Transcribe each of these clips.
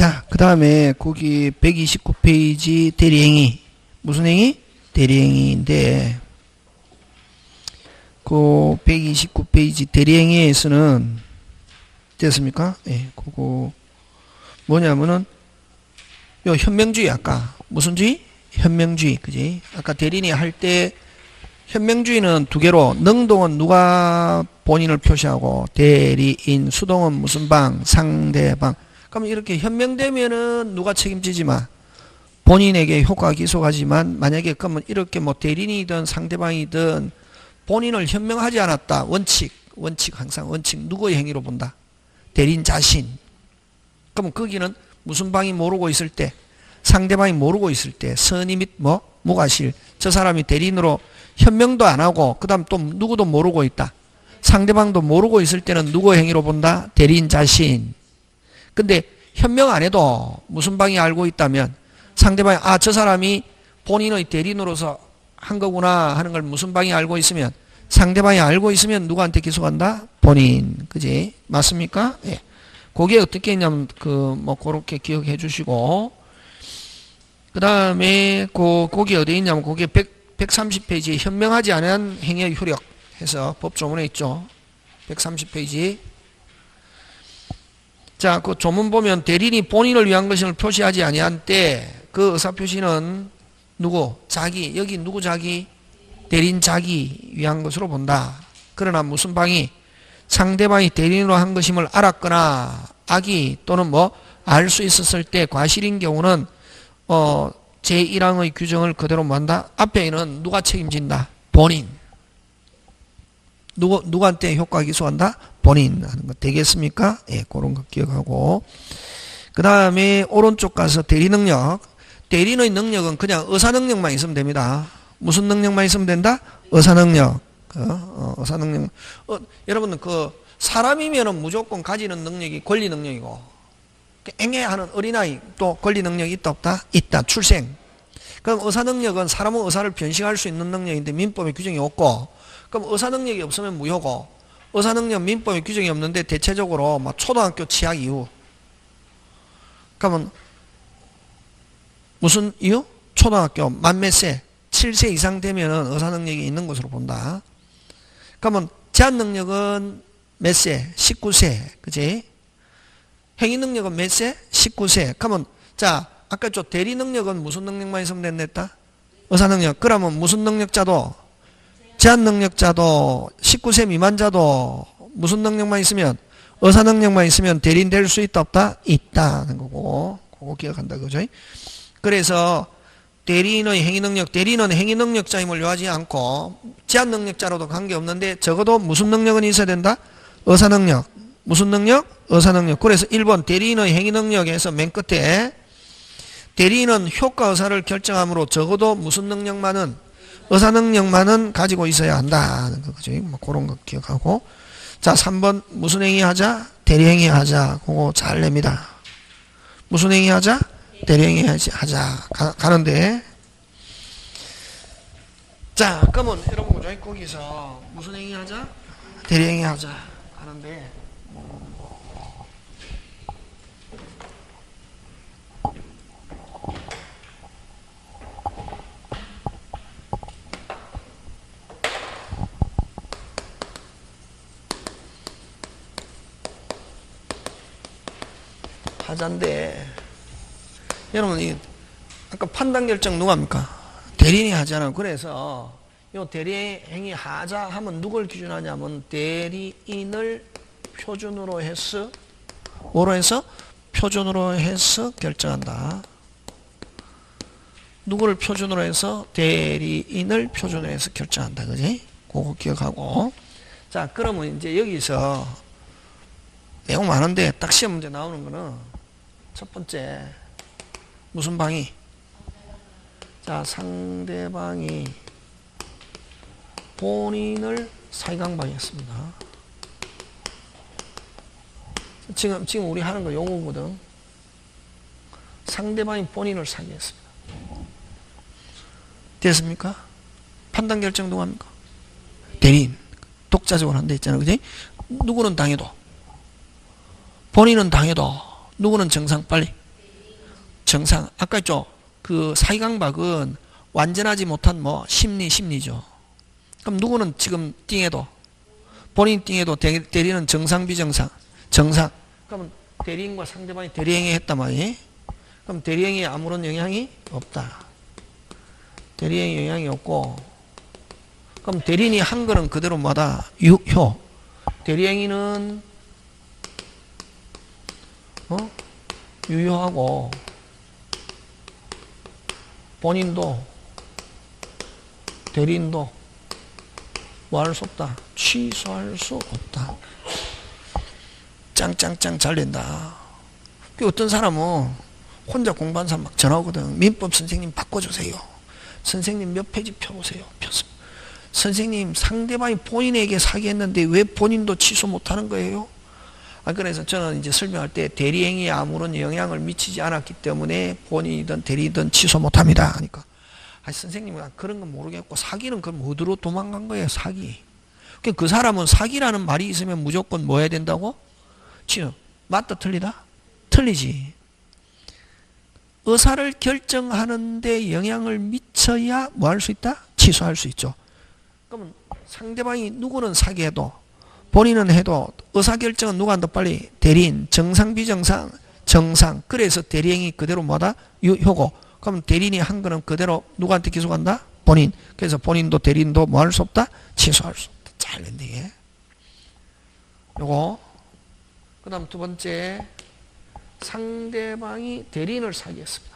자, 그 다음에 거기 129페이지 대리행위. 무슨 행위? 대리행위인데, 그 129페이지 대리행위에서는 됐습니까? 예, 그거 뭐냐면은 요 현명주의 아까 무슨 주의? 현명주의, 그지? 아까 대리인이 할 때 현명주의는 두 개로 능동은 누가 본인을 표시하고 대리인, 수동은 무슨 방? 상대방. 그럼 이렇게 현명되면은 누가 책임지지만 본인에게 효과가 기소하지만 만약에 그러면 이렇게 뭐 대리인이든 상대방이든 본인을 현명하지 않았다. 원칙 항상 원칙 누구의 행위로 본다? 대리인 자신. 그러면 거기는 무슨 방이 모르고 있을 때 상대방이 모르고 있을 때 선의 및 무과실 저 사람이 대리인으로 현명도 안 하고 그 다음 또 누구도 모르고 있다. 상대방도 모르고 있을 때는 누구의 행위로 본다? 대리인 자신. 근데 현명 안 해도 무슨 방이 알고 있다면 상대방이 저 사람이 본인의 대리인으로서 한 거구나 하는 걸 무슨 방이 알고 있으면 상대방이 알고 있으면 누구한테 기소한다? 본인. 그지? 맞습니까? 예. 그게 어떻게 했냐면 그렇게 기억해 주시고 그 다음에 거기 어디 있냐면 거기에 130페이지에 현명하지 않은 행위의 효력 해서 법조문에 있죠. 130페이지. 자, 그 조문 보면 대리인이 본인을 위한 것임을 표시하지 아니한 때 그 의사표시는 누구? 자기. 여기 누구 자기? 대리인 자기 위한 것으로 본다. 그러나 무슨 방이? 상대방이 대리인으로 한 것임을 알았거나 악의 또는 알 수 있었을 때 과실인 경우는 제1항의 규정을 그대로 한다. 앞에는 누가 책임진다? 본인. 누구한테 효과 기소한다? 본인 하는 거 되겠습니까? 예, 그런 거 기억하고. 그 다음에 오른쪽 가서 대리능력. 대리인의 능력은 그냥 의사능력만 있으면 됩니다. 무슨 능력만 있으면 된다? 의사능력. 의사능력. 여러분은 사람이면은 무조건 가지는 능력이 권리 능력이고, 앵애하는 어린아이 또 권리 능력이 있다 없다? 있다. 출생. 그럼 의사 능력은 사람은 의사를 변식할 수 있는 능력인데 민법에 규정이 없고, 그럼 의사 능력이 없으면 무효고, 의사 능력 민법에 규정이 없는데 대체적으로 초등학교 취학 이후. 그러면 무슨 이유? 초등학교 만 몇 세? 7세 이상 되면은 의사 능력이 있는 것으로 본다. 그러면 제한 능력은 몇 세? 19세. 그지? 행위 능력은 몇 세? 19세. 그러면 자, 아까 대리 능력은 무슨 능력만 있으면 된다? 의사 능력. 그러면 무슨 능력자도? 제한 능력자도 19세 미만자도 무슨 능력만 있으면? 의사 능력만 있으면 대리인 될 수 있다 없다? 있다는 거고. 그거 기억한다 그죠? 그래서 대리인의 행위 능력, 대리인은 행위 능력자임을 요하지 않고 제한 능력자로도 관계없는데 적어도 무슨 능력은 있어야 된다? 의사 능력. 무슨 능력? 의사 능력. 그래서 1번 대리인의 행위 능력에서 맨 끝에 대리인은 효과 의사를 결정함으로 적어도 무슨 능력만은? 의사 능력만은 가지고 있어야 한다는 거죠. 그런 거 기억하고. 자, 3번 무슨 행위 하자? 대리 행위 하자. 그거 잘 냅니다. 무슨 행위 하자? 대리 행위 하자. 가는데. 자, 그러면 여러분 거기서 무슨 행위 하자? 대리 행위 하자. 가는데. 하자인데 여러분 아까 판단 결정 누가 합니까? 대리인이 하잖아요. 그래서 요 대리행위 하자 하면 누굴 기준하냐면 대리인을 표준으로 해서 뭐로 해서? 표준으로 해서 결정한다. 누구를 표준으로 해서? 대리인을 표준으로 해서 결정한다. 그지? 그거 기억하고. 자, 그러면 이제 여기서 내용 많은데 딱 시험 문제 나오는 거는 첫 번째 무슨 방이? 자, 상대방이 본인을 사기강방했습니다. 지금 우리 하는 거 요거거든. 상대방이 본인을 사기했습니다. 됐습니까? 판단 결정 누가 합니까? 대리인. 독자적으로 한다 했잖아. 그지? 누구는 당해도 본인은 당해도 누구는 정상 빨리 정상. 아까 있죠? 그 사기강박은 완전하지 못한 뭐 심리죠. 그럼 누구는 지금 띵해도 본인 띵해도 대리는 정상 비정상? 정상. 그러면 대리인과 상대방이 대리행위 했단 말이에요. 그럼 대리행위에 아무런 영향이 없다. 대리행위 영향이 없고, 그럼 대리인이 한 거는 그대로 뭐다? 유효. 대리행위는 유효하고 본인도 대리인도 뭐 할 수 없다? 취소할 수 없다. 짱짱짱 잘 된다. 어떤 사람은 혼자 공부한 사람 막 전화 오거든. 민법 선생님 바꿔주세요. 선생님 몇 페이지 펴보세요. 폈습니다. 선생님 상대방이 본인에게 사기했는데 왜 본인도 취소 못하는 거예요? 그래서 저는 이제 설명할 때 대리행위에 아무런 영향을 미치지 않았기 때문에 본인이든 대리든 취소 못합니다. 하니까 선생님은 그런 건 모르겠고 사기는 그럼 어디로 도망간 거예요? 사기. 그 사람은 사기라는 말이 있으면 무조건 뭐 해야 된다고? 취소. 맞다 틀리다? 틀리지. 의사를 결정하는데 영향을 미쳐야 뭐 할 수 있다? 취소할 수 있죠. 그러면 상대방이 누구는 사기해도 본인은 해도 의사결정은 누가 한다 빨리? 대리인. 정상 비정상? 정상. 그래서 대리행위 그대로 뭐다? 유효고. 그럼 대리인이 한 거는 그대로 누구한테 기소한다? 본인. 그래서 본인도 대리인도 뭐 할 수 없다? 취소할 수 없다. 잘 됐네. 요거. 그 다음 두 번째. 상대방이 대리인을 사기했습니다.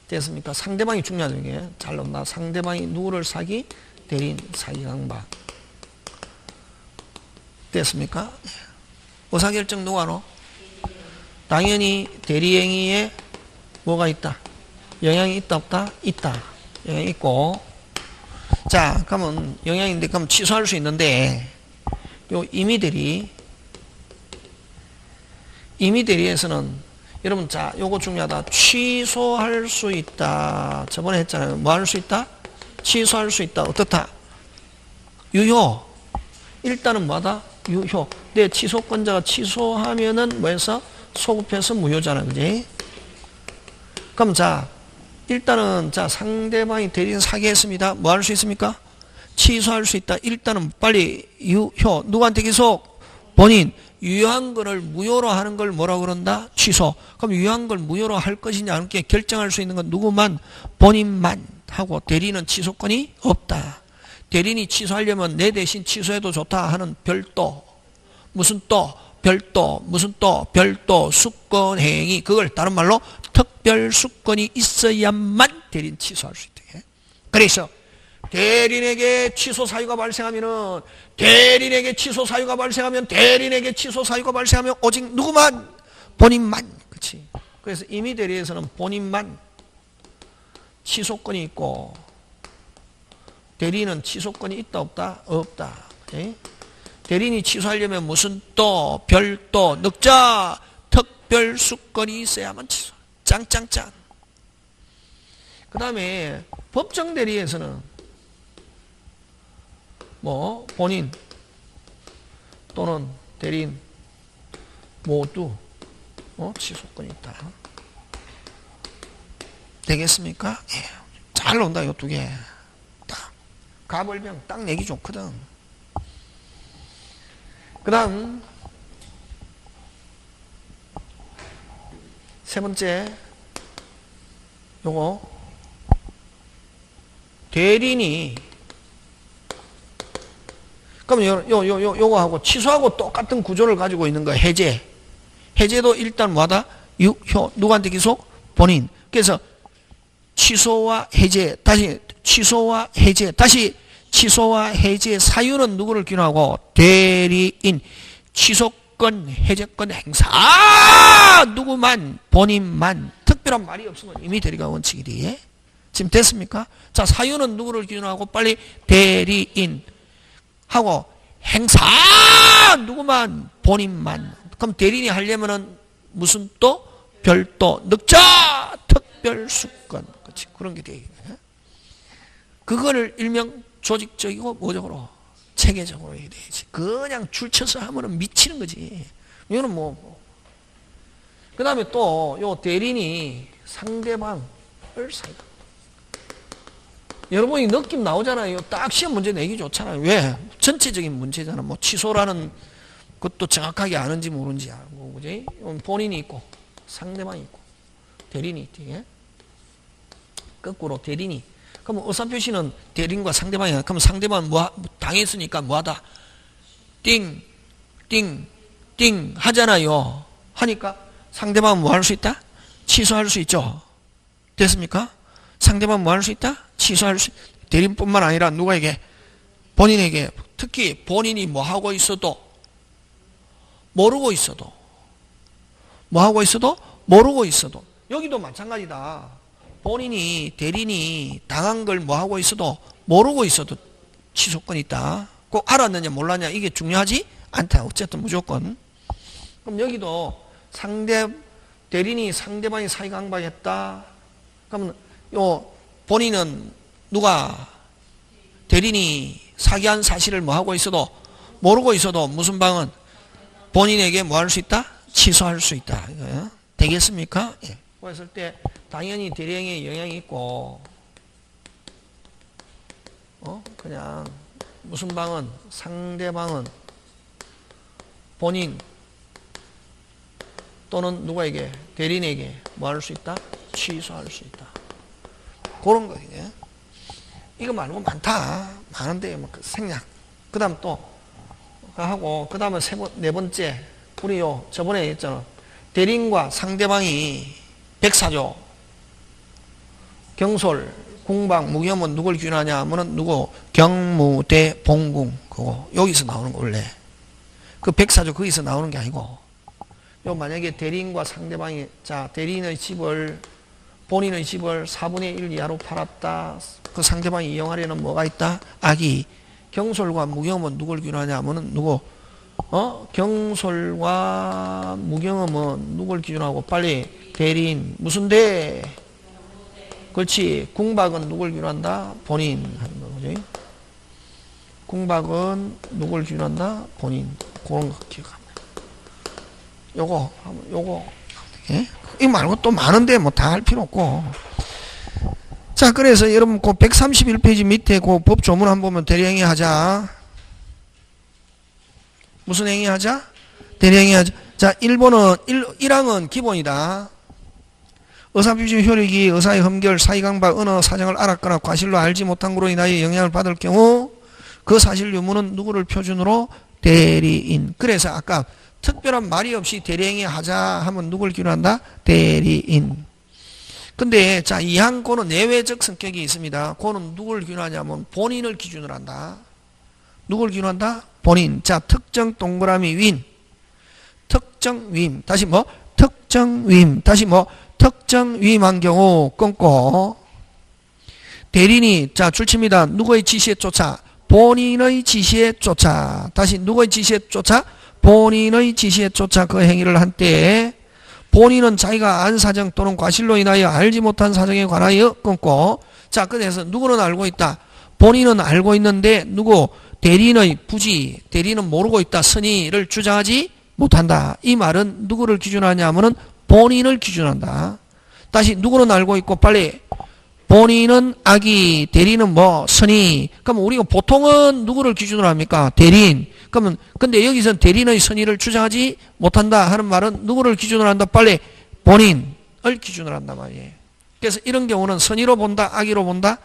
됐습니까? 상대방이 중요하죠. 이게. 잘 나온다. 상대방이 누구를 사기? 대리인 사기강박. 됐습니까? 의사결정 누가 하노? 당연히 대리행위에 뭐가 있다? 영향이 있다 없다? 있다. 영향이 있고. 자, 그러면 영향인데 그럼 취소할 수 있는데 요 임의대리에서는 여러분 자 요거 중요하다. 취소할 수 있다. 저번에 했잖아요. 뭐 할 수 있다? 취소할 수 있다. 어떻다? 유효. 일단은 뭐다? 유효. 내 취소권자가 취소하면은 뭐해서 소급해서 무효잖아. 그지? 그럼 자 일단은 자 상대방이 대리인 사기했습니다. 뭐 할 수 있습니까? 취소할 수 있다. 일단은 빨리 유효. 누구한테 기소? 본인. 유효한 거를 무효로 하는 걸 뭐라고 그런다? 취소. 그럼 유효한 걸 무효로 할 것이냐 않게 결정할 수 있는 건 누구만? 본인만 하고 대리인은 취소권이 없다. 대리인이 취소하려면 내 대신 취소해도 좋다 하는 별도. 무슨 또? 별도. 무슨 또? 별도. 수권행위. 그걸 다른 말로 특별 수권이 있어야만 대리인 취소할 수 있다. 그래서 대리인에게 취소 사유가 발생하면 오직 누구만? 본인만. 그렇지. 그래서 임의대리에서는 본인만 취소권이 있고 대리인은 취소권이 있다 없다? 없다. 그치? 대리인이 취소하려면 무슨 또? 별도. 늑자 특별 수권이 있어야만 취소. 짱짱짱. 그 다음에 법정대리에서는 뭐 본인 또는 대리인 모두 취소권이 있다. 되겠습니까? 예. 잘 나온다. 요 두 개. 딱 가벌병 딱 내기 좋거든. 그 다음 세 번째 요거 대리인이 그럼 요거하고 취소하고 똑같은 구조를 가지고 있는 거야. 해제도 일단 뭐하다? 유효. 누구한테 기소? 본인. 그래서 취소와 해제 다시 취소와 해제 사유는 누구를 기록하고? 대리인. 취소권 해제권 행사 누구만? 본인만. 특별한 말이 없으면 이미 대리가 원칙이지. 지금 됐습니까? 자, 사유는 누구를 기준하고? 빨리 대리인 하고 행사 누구만? 본인만. 그럼 대리인이 하려면은 무슨 또? 별도. 늑자 특별수권. 그렇지. 그런 게 돼. 그거를 일명 조직적이고 뭐적으로 체계적으로 해야 되지. 그냥 줄쳐서 하면은 미치는 거지. 이거는 뭐 그 다음에 또 요 대리인이 상대방을 사이다. 여러분이 느낌 나오잖아요. 딱 시험 문제 내기 좋잖아요. 왜? 전체적인 문제잖아. 뭐 취소라는 것도 정확하게 아는지 모르는지 알고, 그지? 본인이 있고, 상대방이 있고, 대리인이 있지. 예? 거꾸로 대리인이. 그럼 의사표시는 대리인과 상대방이야. 그럼 상대방은 당했으니까 뭐하다? 띵, 띵, 띵 하잖아요. 하니까 상대방은 뭐 할 수 있다? 취소할 수 있죠. 됐습니까? 상대방은 뭐 할 수 있다? 취소할 수 있다. 대리인뿐만 아니라 누구에게? 본인에게. 특히 본인이 뭐 하고 있어도, 모르고 있어도, 뭐 하고 있어도, 모르고 있어도. 여기도 마찬가지다. 본인이, 대리인이 당한 걸 뭐 하고 있어도, 모르고 있어도 취소권이 있다. 꼭 알았느냐 몰랐냐 이게 중요하지 않다. 어쨌든 무조건. 그럼 여기도 대리인이 상대방이 사기강박했다. 그러면 요 본인은 누가 대리인이 사기한 사실을 뭐 하고 있어도 모르고 있어도 무슨 방은 본인에게 뭐 할 수 있다? 취소할 수 있다. 이거요. 되겠습니까? 예. 그랬을 때 당연히 대리행위에 영향이 있고 그냥 무슨 방은 상대방은 본인 또는 누구에게 대리인에게 뭐 할 수 있다? 취소할 수 있다. 그런 거예요. 이거 말고 많다. 많은데 뭐 생략. 그 다음 또 하고 그 다음에 네 번째 우리 저번에 했잖아. 대리인과 상대방이 백사조 경솔 공방 무기험은 누굴 규율하냐 하면은 누구 경무대 봉궁 그거 여기서 나오는 거 원래 그 백사조 거기서 나오는 게 아니고 만약에 대리인과 상대방이 자 대리인의 집을 본인의 집을 4분의 1 이하로 팔았다. 그 상대방이 이용하려는 뭐가 있다? 악의. 경솔과 무경험은 누굴 규율하냐 하면은 누구? 경솔과 무경험은 누굴 기준하고 빨리 대리인 무슨 대? 그렇지. 궁박은 누굴 규율한다? 본인 하는 거지. 궁박은 누굴 규율한다? 본인. 그런 거 기억합니다. 요거 예? 이 말고 또 많은데 뭐 다 할 필요 없고. 자, 그래서 여러분 그 131페이지 밑에 그 법 조문 한번 보면 대리행위 하자. 무슨 행위 하자? 대리행위 하자. 자, 1항은 기본이다. 의사표시 효력이 의사의 흠결, 사기강박, 언어, 사정을 알았거나 과실로 알지 못한 거로 인하여 영향을 받을 경우 그 사실 유무는 누구를 표준으로? 대리인. 그래서 아까 특별한 말이 없이 대리행위 하자 하면 누굴 기준한다? 대리인. 근데 자, 이항 고는 내외적 성격이 있습니다. 고는 누굴 기준하냐면 본인을 기준으로 한다. 누굴 기준한다? 본인. 자, 특정 동그라미 윈. 특정 윈. 다시 뭐? 특정 윈. 다시 뭐? 특정 윈한 경우 끊고 대리인이 자, 줄칩니다. 누구의 지시에 쫓아? 본인의 지시에 쫓아. 다시 누구의 지시에 쫓아? 본인의 지시에 쫓아 그 행위를 한 때에 본인은 자기가 안 사정 또는 과실로 인하여 알지 못한 사정에 관하여 끊고 자, 그래서 누구는 알고 있다. 본인은 알고 있는데 누구? 대리인의 부지, 대리인은 모르고 있다. 선의를 주장하지 못한다. 이 말은 누구를 기준하냐 하면은 본인을 기준한다. 다시 누구는 알고 있고 빨리 본인은 악의, 대리인은 뭐 선의. 그럼 우리가 보통은 누구를 기준으로 합니까? 대리인. 그러면 근데 여기서는 대리인의 선의를 주장하지 못한다 하는 말은 누구를 기준으로 한다? 빨리 본인을 기준으로 한단 말이에요. 그래서 이런 경우는 선의로 본다, 악의로 본다?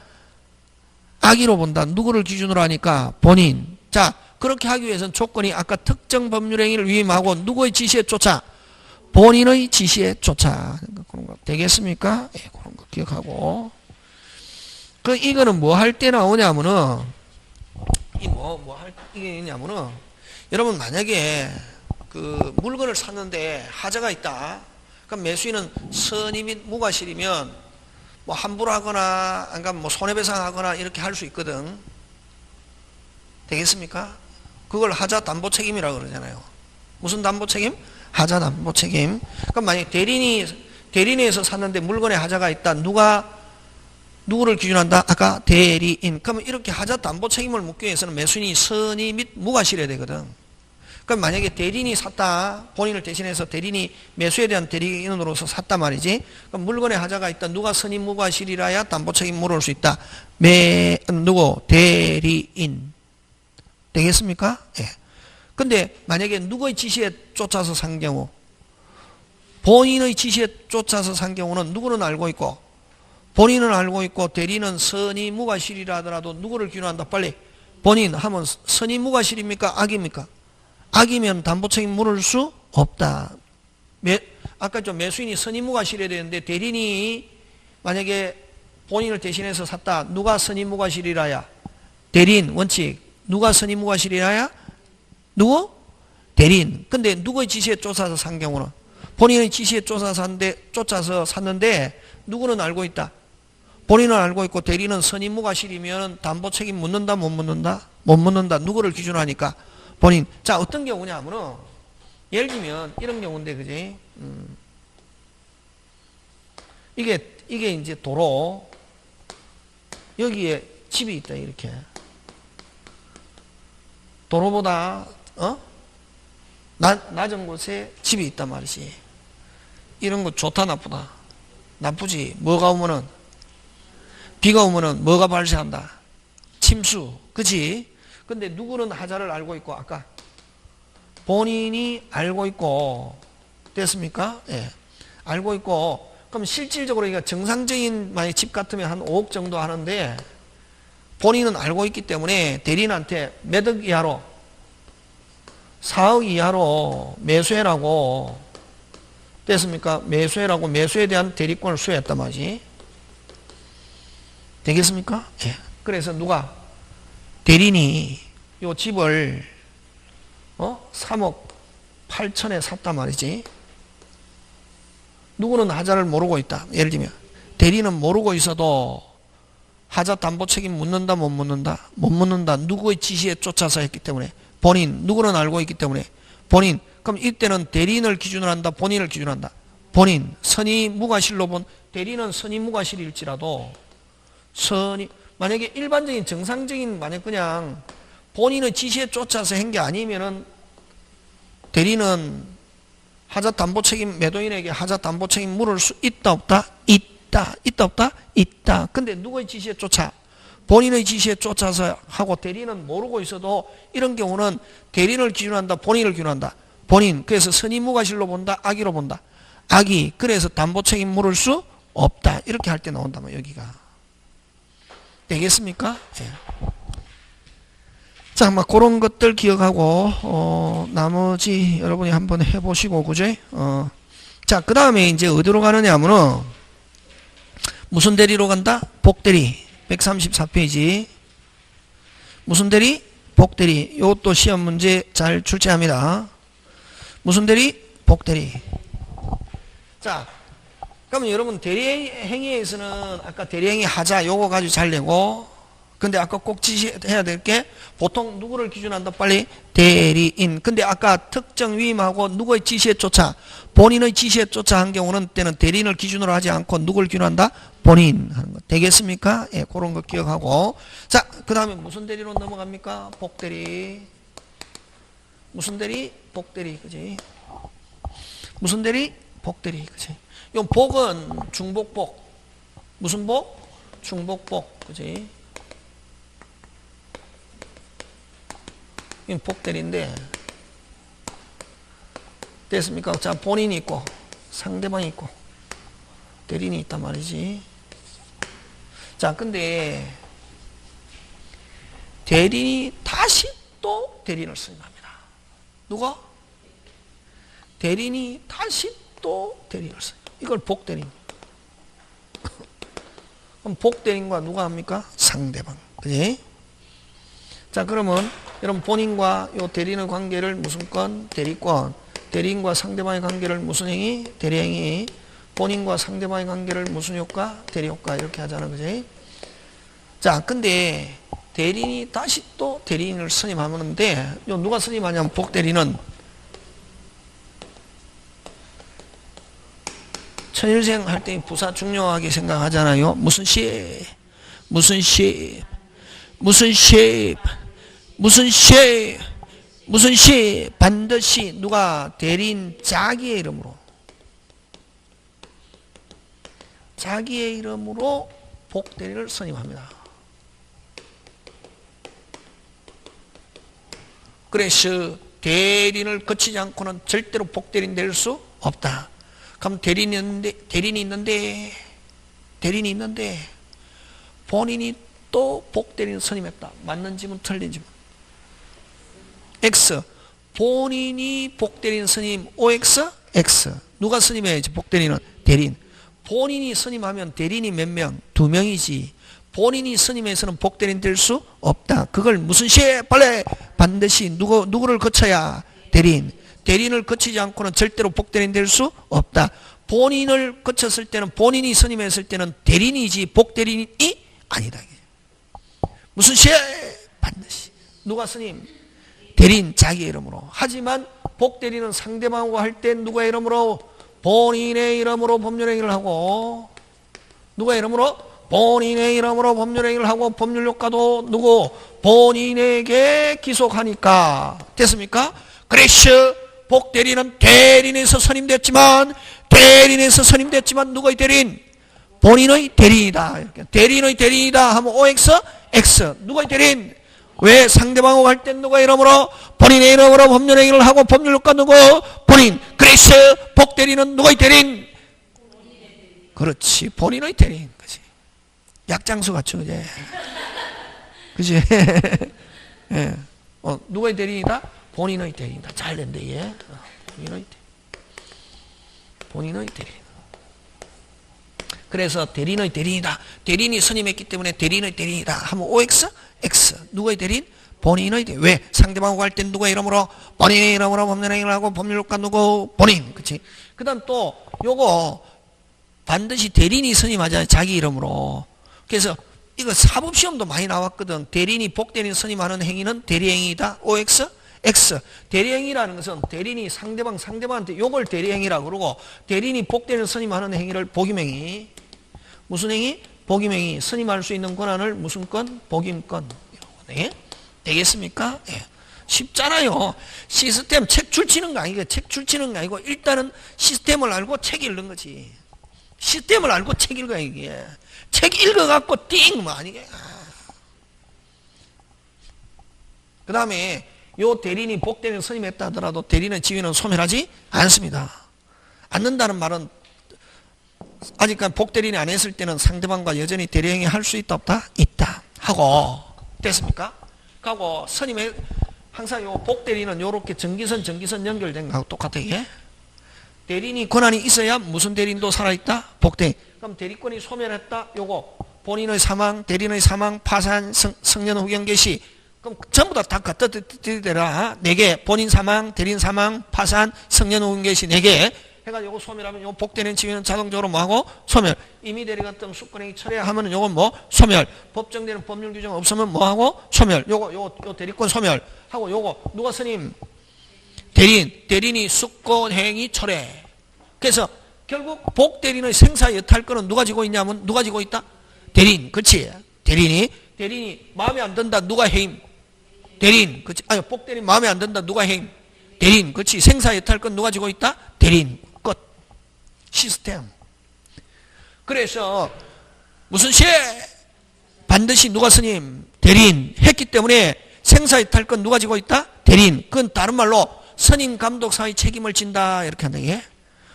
악의로 본다. 누구를 기준으로 하니까 본인. 자, 그렇게 하기 위해서는 조건이 아까 특정 법률 행위를 위임하고 누구의 지시에 쫓아? 본인의 지시에 쫓아. 그런 거 되겠습니까? 예, 그런 거 기억하고. 이거는 뭐 할 때 나오냐면은 이게 있냐면은 여러분 만약에 그 물건을 샀는데 하자가 있다. 그럼 매수인은 선의 및 무과실이면 뭐 함부로 하거나 안 가면 뭐 손해배상하거나 이렇게 할 수 있거든. 되겠습니까? 그걸 하자 담보 책임이라고 그러잖아요. 무슨 담보 책임? 하자 담보 책임. 그럼 만약에 대리인에서 샀는데 물건에 하자가 있다. 누구를 기준한다? 아까 대리인. 그러면 이렇게 하자 담보 책임을 묻기 위해서는 매수인이 선의 및 무과실해야 되거든. 그럼 만약에 대리인이 샀다. 본인을 대신해서 대리인이 매수에 대한 대리인으로서 샀다 말이지. 그럼 물건에 하자가 있다. 누가 선임무과실이라야 담보책임 물을 수 있다. 누구? 대리인. 되겠습니까? 예. 근데 만약에 누구의 지시에 쫓아서 산 경우, 본인의 지시에 쫓아서 산 경우는 누구는 알고 있고, 본인은 알고 있고, 대리인은 선임무과실이라 하더라도 누구를 기준한다? 빨리. 본인 하면 선임무과실입니까? 악입니까? 악이면 담보책임 물을 수 없다. 아까 좀 매수인이 선임무과실해야 되는데 대리인이 만약에 본인을 대신해서 샀다. 누가 선임무과실이라야? 대리인 원칙. 누가 선임무과실이라야? 누구? 대리인. 근데 누구의 지시에 쫓아서 산 경우는? 본인의 지시에 쫓아서 샀는데 누구는 알고 있다. 본인은 알고 있고 대리인은 선임무과실이면 담보책임 묻는다 못 묻는다? 못 묻는다. 누구를 기준하니까? 본인. 자, 어떤 경우냐 하면은 예를 들면 이런 경우인데 그지? 이게 이제 도로 여기에 집이 있다 이렇게. 도로보다 낮은 곳에 집이 있단 말이지. 이런 거 좋다 나쁘다? 나쁘지. 뭐가 오면은 비가 오면은 뭐가 발생한다? 침수. 그치? 근데 누구는 하자를 알고 있고 아까 본인이 알고 있고 됐습니까? 예. 알고 있고 그럼 실질적으로 이거 정상적인 만약 집 같으면 한 5억 정도 하는데 본인은 알고 있기 때문에 대리인한테 몇 억 이하로 4억 이하로 매수해라고 됐습니까? 매수해라고 매수에 대한 대리권을 수여했단 말이지. 되겠습니까? 예. 그래서 누가 대리인이 요 집을 3억 8천에 샀단 말이지. 누구는 하자를 모르고 있다. 예를 들면 대리인은 모르고 있어도 하자 담보 책임 묻는다 못 묻는다? 못 묻는다. 누구의 지시에 쫓아서 했기 때문에 본인. 누구는 알고 있기 때문에 본인. 그럼 이때는 대리인을 기준으로 한다. 본인을 기준으로 한다. 본인. 선임무과실로 본 대리인은 선임무과실일지라도 만약에 일반적인 정상적인 만약 그냥 본인의 지시에 쫓아서 한 게 아니면은 대리인은 하자 담보 책임 매도인에게 하자 담보 책임 물을 수 있다 없다? 있다. 있다 없다? 있다. 근데 누구의 지시에 쫓아? 본인의 지시에 쫓아서 하고 대리인은 모르고 있어도 이런 경우는 대리인을 기준한다. 본인을 기준한다. 본인. 그래서 선임무과실로 본다. 악의로 본다. 악의. 그래서 담보 책임 물을 수 없다. 이렇게 할 때 나온다면 여기가. 되겠습니까? 예. 자, 막 그런 것들 기억하고 나머지 여러분이 한번 해보시고 그죠? 자, 그 다음에 이제 어디로 가느냐 하면은 무슨 대리로 간다? 복대리 134페이지 무슨 대리? 복대리. 이것도 시험 문제 잘 출제합니다. 무슨 대리? 복대리. 자, 그러면 여러분 대리행위에서는 아까 대리행위 하자 요거 가지고 잘 내고 근데 아까 꼭 지시해야 될 게 보통 누구를 기준한다? 빨리 대리인. 근데 아까 특정 위임하고 누구의 지시에 쫓아 본인의 지시에 쫓아 한 경우는 때는 대리인을 기준으로 하지 않고 누구를 기준한다? 본인 하는 거. 되겠습니까? 예, 그런 거 기억하고 자, 그 다음에 무슨 대리로 넘어갑니까? 복대리. 무슨 대리? 복대리. 그지? 무슨 대리? 복대리. 그지? 요 복은 중복복. 무슨 복? 중복복. 그지? 이건 복대리인데 됐습니까? 자, 본인이 있고 상대방이 있고 대리인이 있단 말이지. 자, 근데 대리인이 다시 또 대리인을 선임합니다. 누가? 대리인이 다시 또 대리인을 선임. 이걸 복대리인. 그럼 복대리인과 누가 합니까? 상대방. 그지? 자, 그러면 여러분 본인과 요 대리인의 관계를 무슨 건? 대리권. 대리인과 상대방의 관계를 무슨 행위? 대리행위. 본인과 상대방의 관계를 무슨 효과? 대리효과. 이렇게 하잖아. 그지? 자, 근데 대리인이 다시 또 대리인을 선임하는데 요 누가 선임하냐면 복대리는 천일생 할 때 부사 중요하게 생각하잖아요. 무슨 시? 무슨 시? 무슨 시? 무슨 시? 무슨 시? 반드시 누가? 대리인 자기의 이름으로. 자기의 이름으로 복대리를 선임합니다. 그래서 대리인을 거치지 않고는 절대로 복대리인 될 수 없다. 그럼 대리인이 있는데 본인이 또 복대리인 선임했다. 맞는지는 틀린지는. X. 본인이 복대리인 선임 OX? X. 누가 선임해야지 복대리인은? 대리인. 본인이 선임하면 대리인이 몇 명? 2명이지. 본인이 선임해서는 복대리인 될 수 없다. 그걸 무슨 시에? 빨리 반드시 누구를 거쳐야? 대리인. 대리인을 거치지 않고는 절대로 복대리인 될 수 없다. 본인을 거쳤을 때는, 본인이 선임했을 때는 대리인이지 복대리인이 아니다. 무슨 시에? 반드시. 누가 선임? 대리인 자기 이름으로. 하지만 복대리인은 상대방하고 할 때 누구의 이름으로? 본인의 이름으로 법률행위를 하고, 누구의 이름으로? 본인의 이름으로 법률행위를 하고, 법률효과도 누구? 본인에게 기속하니까. 됐습니까? 그래서 복대리인은 대리인에서 선임됐지만 누구의 대리인? 본인의 대리인이다. 이렇게. 대리인의 대리인이다 하면 OX? X. 누구의 대리인? 왜? 상대방하고 할 땐 누가 이름으로? 본인의 이름으로 법률행위를 하고, 법률효과 누구? 본인. 그래서 복대리인은 누구의 대리인? 그렇지. 본인의 대리인. 그치. 약장수 같죠, 그제? 그치? 예. 누구의 대리인이다? 본인의 대리인이다. 잘 된대, 얘. 본인의 대리인. 그래서 대리인의 대리인이다. 대리인이 선임했기 때문에 대리인의 대리인이다. 하면 OX? X. 누구의 대리인? 본인의 대리인. 왜? 상대방하고 할 땐 누구의 이름으로? 본인의 이름으로 법률행위를 하고, 법률효과 누구? 본인. 그치? 그 다음 또, 요거, 반드시 대리인이 선임하잖아요. 자기 이름으로. 그래서, 이거 사법시험도 많이 나왔거든. 대리인이 복대리인 선임하는 행위는 대리행위이다. OX? X. 대리행위라는 것은 대리인이 상대방한테 요걸 대리행위라고 그러고, 대리인이 복대리인 선임하는 행위를 복임행위. 무슨 행위? 복임행위. 선임할 수 있는 권한을 무슨 건? 복임권. 네? 되겠습니까? 네. 쉽잖아요. 시스템 책 줄치는 거 아니고, 일단은 시스템을 알고 책 읽는 거지. 시스템을 알고 책 읽어야 이게. 책 읽어갖고 띵! 뭐 아니게. 그 다음에 요 대리인이 복대리인 선임했다 하더라도 대리인의 지위는 소멸하지 않습니다. 않는다는 말은 아직까지 복대리인이 안 했을 때는 상대방과 여전히 대리행위 할 수 있다 없다? 있다. 하고 됐습니까? 하고 선임해 항상 요 복대리인은 요렇게 전기선 연결된 거하고 똑같아. 예? 대리인이 권한이 있어야 무슨 대리인도 살아있다? 복대리인. 그럼 대리권이 소멸했다? 요거 본인의 사망, 대리인의 사망, 파산, 성년 후견 개시. 그럼 전부 다 갖다 드리더라. 4개. 본인 사망, 대리인 사망, 파산, 성년 후견 개시 4개. 해가지고 요거 소멸하면 요 복대리인 지위는 자동적으로 뭐하고? 소멸. 임의 대리 같은 수권행위 철회하면은 요건 뭐? 소멸. 법정되는 법률 규정 없으면 뭐하고? 소멸. 요 대리권 소멸. 하고 요거 누가 선임? 대리인이 수권행위 철회. 그래서 결국 복대리인의 생사 여탈권은 누가 지고 있냐면 누가 지고 있다? 대리인. 그렇지? 대리인이 마음에 안 든다. 누가 해임? 대리인. 그렇지? 아니 복대리인 마음에 안 든다. 누가 해임? 대리인. 그렇지? 생사 여탈권 누가 지고 있다? 대리인. 끝. 시스템. 그래서 무슨 시에? 반드시 누가 선임? 대리인. 했기 때문에 생사 여탈권 누가 지고 있다? 대리인. 그건 다른 말로 선임 감독 사의 책임을 진다. 이렇게 한다. 예?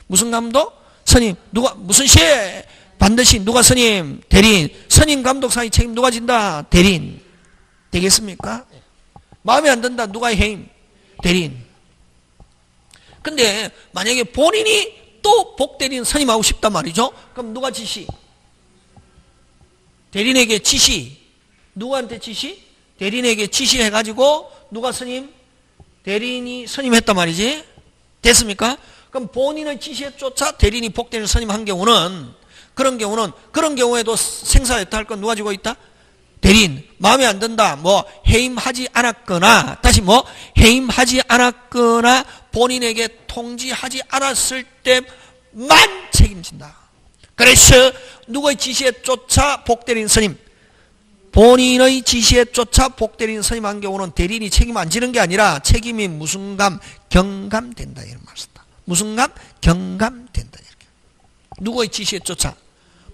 무슨 감독? 선임. 누가 무슨 시에? 반드시 누가 선임? 대리인. 선임 감독 사의 책임 누가 진다? 대리인. 되겠습니까? 마음에 안 든다. 누가 해임? 대리인. 근데 만약에 본인이 또 복대리인 선임하고 싶단 말이죠. 그럼 누가 지시? 대리인에게 지시. 누구한테 지시? 대리인에게 지시해가지고 누가 선임? 대리인이 선임했단 말이지. 됐습니까? 그럼 본인의 지시에 쫓아 대리인이 복대리인 선임한 경우는 그런 경우에도 생사여탈 건 누가 지고 있다? 대리인. 마음에 안 든다. 뭐 해임하지 않았거나 다시 뭐 해임하지 않았거나 본인에게 통지하지 않았을 때만 책임진다. 그래서 누구의 지시에 쫓아 복대리인 선임? 본인의 지시에 쫓아 복대리인 선임한 경우는 대리인이 책임 안 지는 게 아니라 책임이 무슨감 경감된다 이런 말씀이다. 무슨감 경감된다 이렇게. 누구의 지시에 쫓아?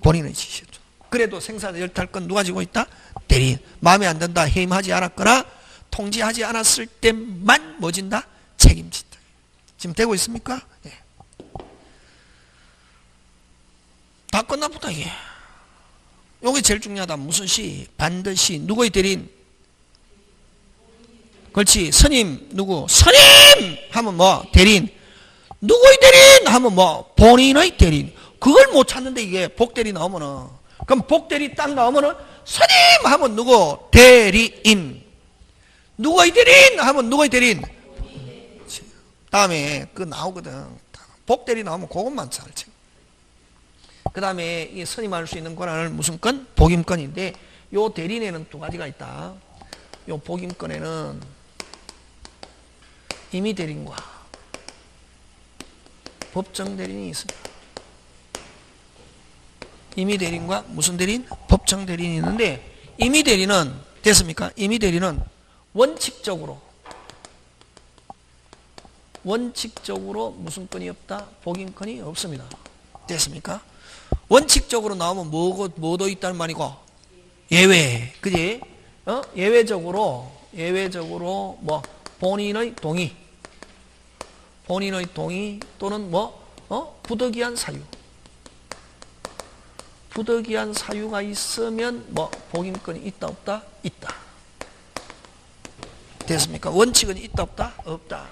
본인의 지시에 쫓아. 그래도 생산 열탈권 누가 지고 있다? 대리인. 마음에 안 든다 해임하지 않았거나 통지하지 않았을 때만 뭐 진다? 책임진다. 지금 되고 있습니까? 예. 다 끝나보다 이게. 요게 제일 중요하다. 무슨 시? 반드시 누구의 대리인? 그렇지. 선임 누구? 선임 하면 뭐? 대리인. 누구의 대리인 하면 뭐? 본인의 대리인. 그걸 못 찾는데 이게 복대리 나오면은, 그럼 복대리 딱 나오면은 선임 하면 누구? 대리인. 누구의 대리인 하면 누구의 대리인? 다음에 그 나오거든. 복대리 나오면 그것만 잘 쳐. 그 다음에 이 선임할 수 있는 권한을 무슨 건? 복임권인데 요 대리인에는 두 가지가 있다. 요 복임권에는 임의 대리인과 법정 대리인이 있습니다. 임의 대리인과 무슨 대리인? 법정 대리인이 있는데 임의 대리는 됐습니까? 임의 대리는 원칙적으로 무슨 건이 없다? 복임권이 없습니다. 됐습니까? 원칙적으로 나오면 뭐도 있다는 말이고 예외, 그지? 예외적으로 뭐 본인의 동의 또는 뭐 부득이한 사유가 있으면 뭐 복임권이 있다 없다? 있다. 됐습니까? 원칙은 있다 없다? 없다.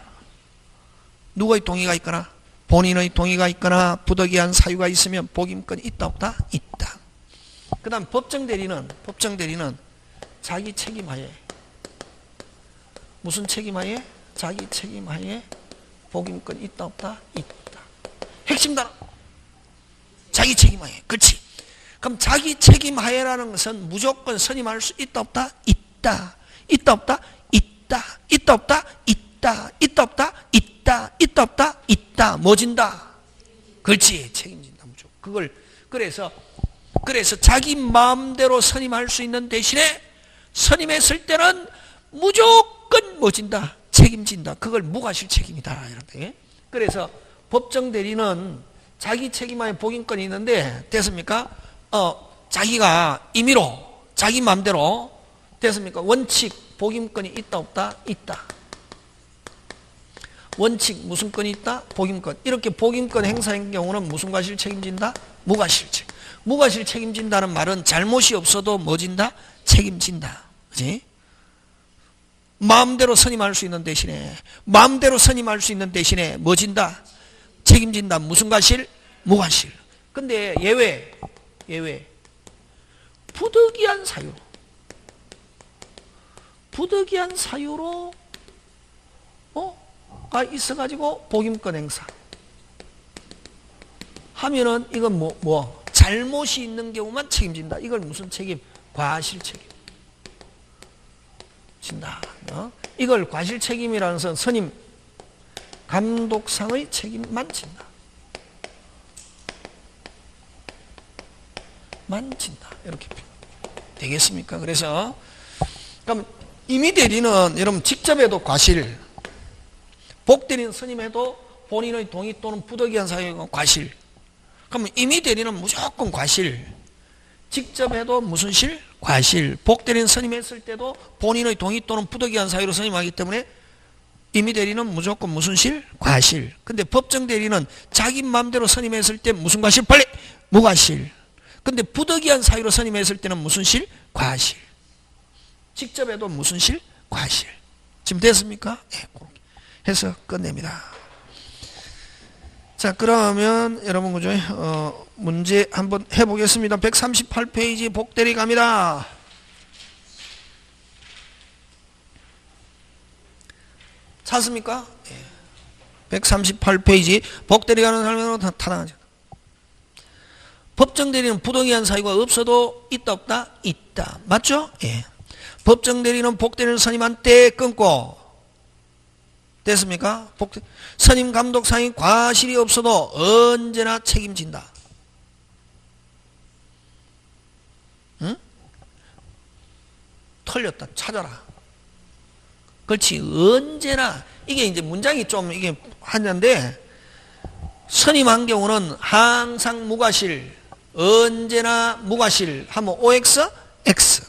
누구의 동의가 있거나 본인의 동의가 있거나 부득이한 사유가 있으면 복임권이 있다 없다? 있다. 그 다음 법정 대리는 자기 책임하에 무슨 책임하에? 자기 책임하에 복임권이 있다 없다? 있다. 핵심 단어 자기 책임하에. 그렇지. 그럼 자기 책임하에라는 것은 무조건 선임할 수 있다 없다? 있다. 있다 없다? 있다. 있다 없다? 있다. 있다 없다? 있다. 있다 없다? 있다. 뭐 진다? 그렇지. 책임진다. 무조건. 그걸 그래서 자기 마음대로 선임할 수 있는 대신에 선임했을 때는 무조건 뭐 진다? 책임진다. 그걸 무과실 책임이다. 이렇게. 그래서 법정 대리는 자기 책임하에 복임권이 있는데 됐습니까? 자기가 임의로 자기 마음대로 됐습니까? 원칙 복임권이 있다 없다? 있다. 원칙 무슨 건이 있다? 복임권. 이렇게 복임권 행사한 경우는 무슨 과실 책임진다? 무과실 책임. 무과실 책임진다는 말은 잘못이 없어도 뭐 진다? 책임진다. 그지? 마음대로 선임할 수 있는 대신에 뭐 진다? 책임진다. 무슨 과실? 무과실. 근데 예외. 부득이한 사유로 가 있어가지고 복임권 행사 하면은 이건 뭐 잘못이 있는 경우만 책임진다. 이걸 무슨 책임? 과실 책임 진다. 이걸 과실 책임이라는 것은 선임 감독상의 책임만 진다. 이렇게 되겠습니까? 그래서 그럼 임의 대리는 여러분 직접 해도 과실, 복대리는 선임해도 본인의 동의 또는 부득이한 사유가 과실. 그러면 임의 대리는 무조건 과실. 직접 해도 무슨 실? 과실. 복대리는 선임했을 때도 본인의 동의 또는 부득이한 사유로 선임하기 때문에 임의 대리는 무조건 무슨 실? 과실. 근데 법정 대리는 자기 마음대로 선임했을 때 무슨 과실? 빨리! 무과실. 근데 부득이한 사유로 선임했을 때는 무슨 실? 과실. 직접 해도 무슨 실? 과실. 지금 됐습니까? 네, 그렇게 해서 끝냅니다. 자, 그러면 여러분 그죠? 문제 한번 해보겠습니다. 138페이지 복대리 갑니다. 찾습니까? 네. 138페이지 복대리 가는 사람은 다 타당하죠. 법정 대리는 부동의한 사유가 없어도 있다 없다? 있다. 맞죠? 예. 법정 대리는 복대리를 선임한 때 끊고 됐습니까? 선임 감독상의 과실이 없어도 언제나 책임진다. 응? 틀렸다 찾아라. 그렇지. 언제나 이게 이제 문장이 좀 이게 하는데 스님 한 경우는 항상 무과실, 언제나 무과실 하면 OX, X.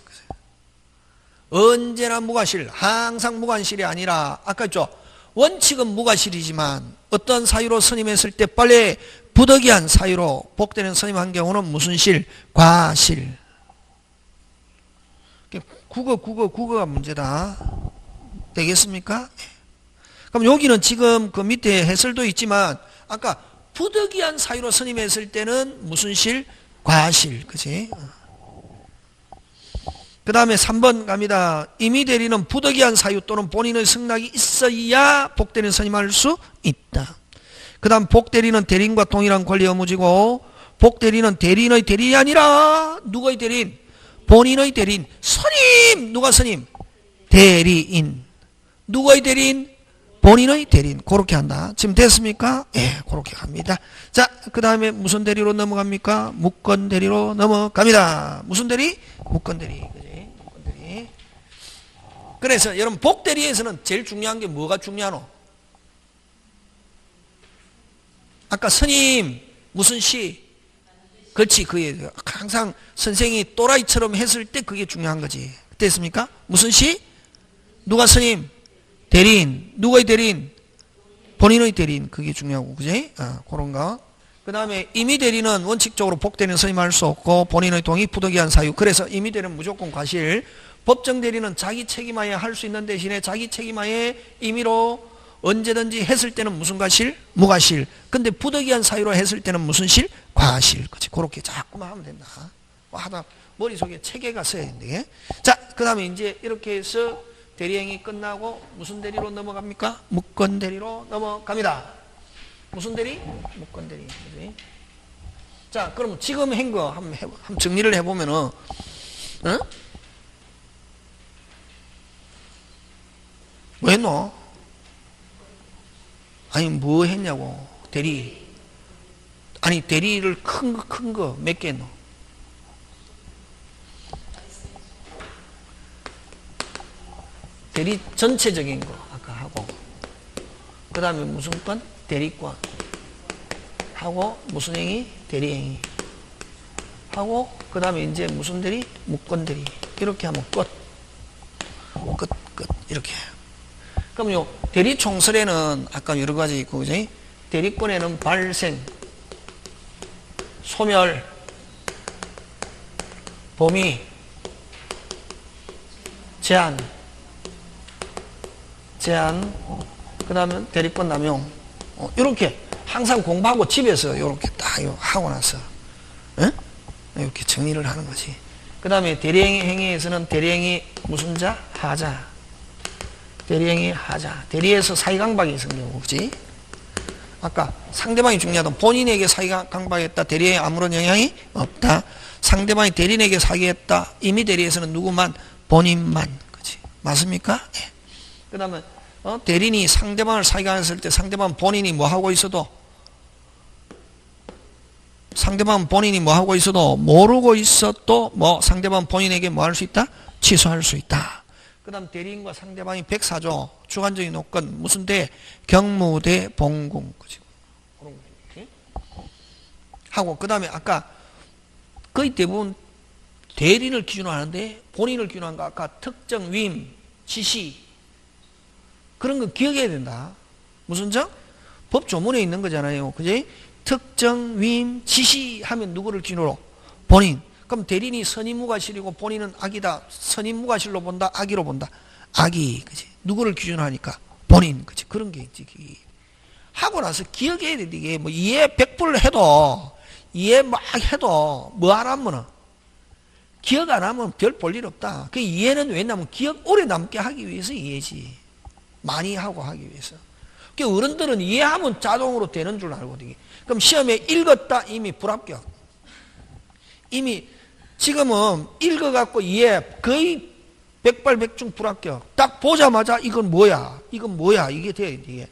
언제나 무과실, 항상 무과실이 아니라 아까 했죠. 원칙은 무과실이지만 어떤 사유로 스님했을 때 빨리 부득이한 사유로 복되는 스님 한 경우는 무슨 실? 과실. 국어가 문제다. 되겠습니까? 그럼 여기는 지금 그 밑에 해설도 있지만 아까 부득이한 사유로 스님했을 때는 무슨 실? 과실. 그치? 그 다음에 3번 갑니다. 임의 대리는 부득이한 사유 또는 본인의 승낙이 있어야 복대리는 선임할 수 있다. 그 다음 복대리는 대리인과 동일한 권리 의무지고 복대리는 대리인의 대리인이 아니라 누구의 대리인? 본인의 대리인. 선임! 누가 선임? 대리인. 누구의 대리인? 본인의 대리인. 그렇게 한다. 지금 됐습니까? 예, 그렇게 갑니다. 자, 그 다음에 무슨 대리로 넘어갑니까? 무권 대리로 넘어갑니다. 무슨 대리? 무권 대리. 그래서 여러분 복대리에서는 제일 중요한 게 뭐가 중요하노? 아까 스님 무슨 시? 그렇지. 그게 항상 선생이 또라이처럼 했을 때 그게 중요한 거지. 됐습니까? 무슨 시? 누가 스님? 대리인. 누구의 대리인? 본인의 대리인. 그게 중요하고 그지? 그런 거. 그 다음에 임의 대리는 원칙적으로 복대리는 선임할 수 없고 본인의 동의 부득이한 사유. 그래서 임의 대리는 무조건 과실. 법정 대리는 자기 책임하에 할 수 있는 대신에 자기 책임하에 임의로 언제든지 했을 때는 무슨 과실? 무과실. 근데 부득이한 사유로 했을 때는 무슨 실? 과실. 그렇지. 그렇게 자꾸만 하면 된다. 하다 머릿속에 체계가 써야 된대. 자, 그 다음에 이제 이렇게 해서 대리행위 끝나고 무슨 대리로 넘어갑니까? 무권 대리로 넘어갑니다. 무슨 대리? 무권 대리. 그치? 자, 그럼 지금 한 거 한번 정리를 해보면은, 어? 뭐 했노? 아니 뭐 했냐고. 대리. 아니 대리를 큰 거 몇 개 했노? 대리 전체적인 거 아까 하고 그 다음에 무슨 건? 대리권 하고 무슨 행위? 대리행위 하고 그 다음에 이제 무슨 대리? 무권 대리. 이렇게 하면 끝 이렇게. 그럼 요 대리 총설에는 아까 여러 가지 있고, 그지? 대리권에는 발생, 소멸, 범위, 제한, 그 다음에 대리권 남용. 이렇게 항상 공부하고 집에서 이렇게 딱 하고 나서, 이렇게 정리를 하는 거지. 그 다음에 대리행위 행위에서는 대리행위 무슨 자? 하자. 대리행위 하자. 대리에서 사이강박이 생기고, 그지? 아까 상대방이 중요하다. 본인에게 사이강박했다. 대리에 아무런 영향이 없다. 상대방이 대리인에게 사기했다. 이미 대리에서는 누구만? 본인만. 그지? 맞습니까? 예. 그 다음에, 대리인이 상대방을 사기했을 때 상대방 본인이 뭐 하고 있어도, 상대방 본인이 뭐 하고 있어도, 모르고 있어도 뭐 상대방 본인에게 뭐 할 수 있다? 취소할 수 있다. 그 다음 대리인과 상대방이 104조 주관적인 요건 무슨 대? 경무대 봉공. 그런 거지. 하고 그 다음에 아까 거의 대부분 대리인을 기준으로 하는데 본인을 기준으로 한 거 아까 특정 위임 지시 그런 거 기억해야 된다. 무슨 정? 법 조문에 있는 거잖아요. 그지? 특정 위임 지시 하면 누구를 기준으로? 본인. 그럼 대리인이 선임무과실이고 본인은 악이다. 선임무과실로 본다. 악의로 본다. 악이. 그지? 누구를 기준으로 하니까? 본인. 그지? 그런 게 있지. 하고 나서 기억해야 돼. 이게 뭐 이해 100% 해도 이해 막 해도 뭐 안 하면은 기억 안 하면 별 볼 일 없다. 그 이해는 왜냐면 기억 오래 남게 하기 위해서 이해지. 많이 하고 하기 위해서. 그 어른들은 이해하면 자동으로 되는 줄 알고 되게. 그럼 시험에 읽었다 이미 불합격. 이미 지금은 읽어갖고 이해 거의 백발백중 불합격. 딱 보자마자 이건 뭐야? 이건 뭐야? 이게 돼야 돼.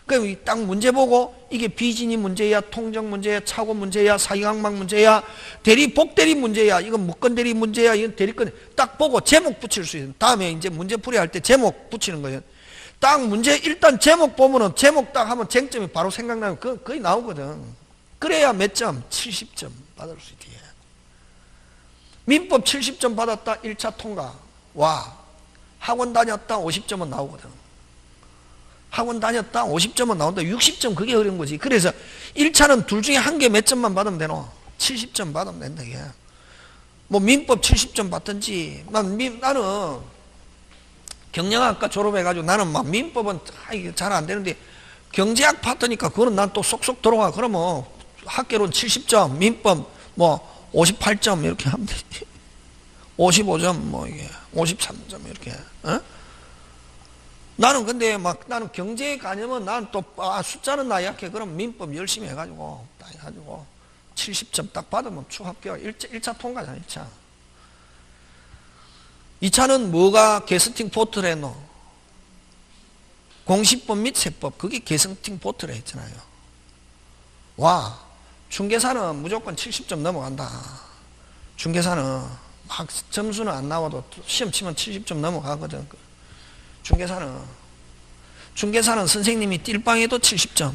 그럼 이 딱 문제 보고 이게 비진이 문제야, 통정 문제야, 차고 문제야, 사기강막 문제야, 대리 복대리 문제야, 이건 무건대리 문제야, 이건 대리건, 딱 보고 제목 붙일 수 있어요. 다음에 이제 문제 풀이할 때 제목 붙이는 거예요. 딱 문제 일단 제목 보면은 제목 딱 하면 쟁점이 바로 생각나면 거의 나오거든. 그래야 몇 점? 70점 받을 수 있지. 민법 70점 받았다 1차 통과. 와, 학원 다녔다 50점은 나오거든. 학원 다녔다 50점은 나온다. 60점 그게 어려운 거지. 그래서 1차는 둘 중에 한 개 몇 점만 받으면 되노? 70점 받으면 된다 이게. 뭐 민법 70점 받든지. 나는 경영학과 졸업해가지고 나는 막 민법은 잘 안 되는데 경제학 파트니까 그거는 난 또 쏙쏙 들어가. 그러면 학계론 70점, 민법 뭐 58점 이렇게 하면 되지. 55점 뭐 이게 53점 이렇게. 어? 나는 근데 막 나는 경제에 가냐면 나는 또 숫자는 나 약해. 그럼 민법 열심히 해가지고 딱 해가지고 70점 딱 받으면 추합격. 1차 통과잖아. 1차. 2차는 뭐가 게스팅 포트를 했노? 공시법 및 세법. 그게 게스팅 포트를 했잖아요. 와, 중개사는 무조건 70점 넘어간다. 중개사는 막 점수는 안 나와도 시험 치면 70점 넘어가거든. 중개사는 선생님이 띨빵해도 70점.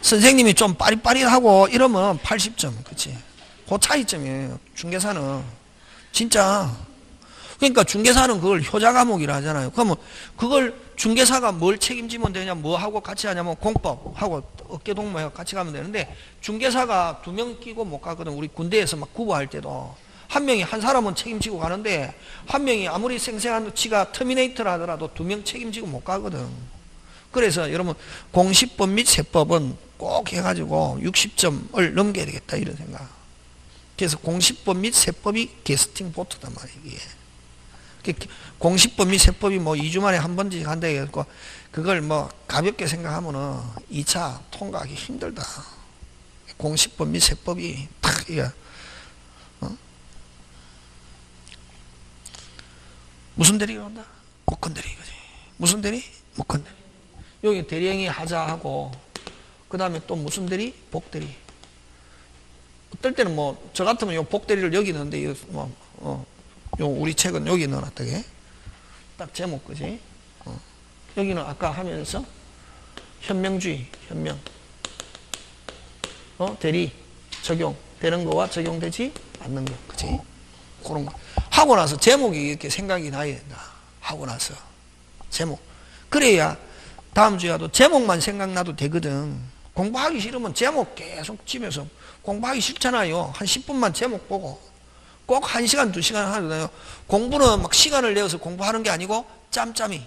선생님이 좀 빠릿빠릿하고 이러면 80점. 그치? 그 차이점이에요. 중개사는. 진짜. 그러니까 중개사는 그걸 효자 과목이라 하잖아요. 그러면 그걸 중개사가 뭘 책임지면 되냐, 뭐 하고 같이 하냐면 공법하고 어깨동무하고 같이 가면 되는데 중개사가 2명 끼고 못 가거든. 우리 군대에서 막 구보할 때도. 한 명이 한 사람은 책임지고 가는데 한 명이 아무리 생생한 지가 터미네이터를 하더라도 2명 책임지고 못 가거든. 그래서 여러분 공시법 및 세법은 꼭 해가지고 60점을 넘겨야 되겠다 이런 생각. 그래서 공시법 및 세법이 게스팅 보트단 말이에요. 공시법 및 세법이 뭐 2주 만에 한 번씩 한다 해갖고 그걸 뭐 가볍게 생각하면은 2차 통과하기 힘들다. 공시법 및 세법이 탁 이게 무슨 대리가 온다? 목건대리 이거지. 무슨 대리? 목건대리. 여기 대리행위 하자하고 그 다음에 또 무슨 대리? 복대리. 어떨 때는 뭐 저 같으면 요 복대리를 여기 넣는데 요 우리 책은 여기 넣어놨다. 딱 제목 그지? 여기는 아까 하면서 현명주의, 현명. 대리, 적용 되는 거와 적용되지 않는 거. 그지? 그런 거. 하고 나서 제목이 이렇게 생각이 나야 된다. 하고 나서. 제목. 그래야 다음 주에도 제목만 생각나도 되거든. 공부하기 싫으면 제목 계속 집에서 공부하기 싫잖아요. 한 10분만 제목 보고. 꼭 1시간, 2시간 하잖아요. 공부는 막 시간을 내어서 공부하는 게 아니고 짬짬이.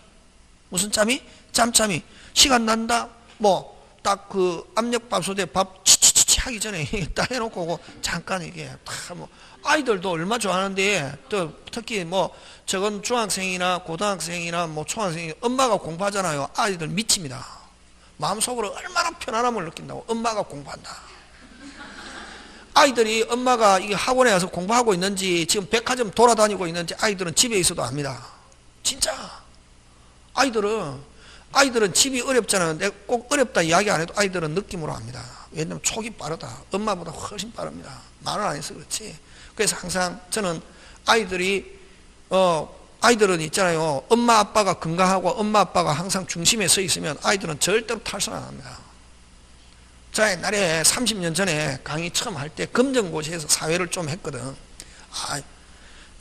무슨 짬이? 짬짬이. 시간 난다? 뭐, 딱 그 압력밥솥에 밥 치치치치 하기 전에 딱 해놓고 잠깐 이게 다 뭐, 아이들도 얼마 좋아하는데 또 특히 뭐 저건 중학생이나 고등학생이나 뭐 초등학생이 엄마가 공부하잖아요. 아이들 미칩니다. 마음속으로 얼마나 편안함을 느낀다고. 엄마가 공부한다. 아이들이 엄마가 이게 학원에 가서 공부하고 있는지 지금 백화점 돌아다니고 있는지 아이들은 집에 있어도 압니다. 진짜. 아이들은 집이 어렵잖아요. 내가 꼭 어렵다 이야기 안 해도 아이들은 느낌으로 압니다. 왜냐면 촉이 빠르다. 엄마보다 훨씬 빠릅니다. 말을 안 해서 그렇지. 그래서 항상 저는 아이들은 있잖아요. 엄마 아빠가 건강하고 엄마 아빠가 항상 중심에 서 있으면 아이들은 절대로 탈선 안 합니다. 자, 옛날에 30년 전에 강의 처음 할 때 검정고시에서 사회를 좀 했거든.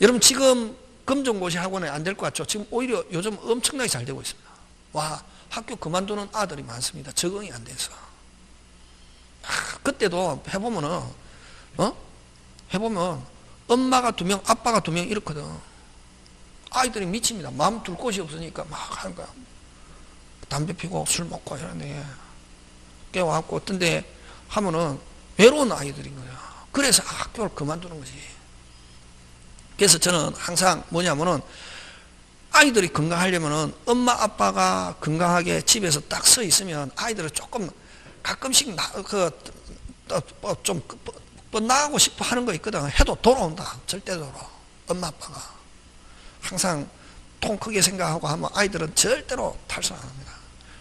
여러분 지금 검정고시 학원에 안 될 것 같죠? 지금 오히려 요즘 엄청나게 잘 되고 있습니다. 와, 학교 그만두는 아들이 많습니다. 적응이 안 돼서. 그때도 해보면 엄마가 2명, 아빠가 2명 이렇거든. 아이들이 미칩니다. 마음 둘 곳이 없으니까 막 하는 거야. 담배 피고 술 먹고 이러는데 깨워갖고 어떤 데 하면은 외로운 아이들인 거야. 그래서 학교를 그만두는 거지. 그래서 저는 항상 뭐냐면은 아이들이 건강하려면은 엄마 아빠가 건강하게 집에서 딱 서 있으면 아이들은 조금 가끔씩 좀 뻗나가고 싶어 하는 거 있거든. 해도 돌아온다. 절대적으로. 엄마 아빠가. 항상 통 크게 생각하고 하면 아이들은 절대로 탈선 안 합니다.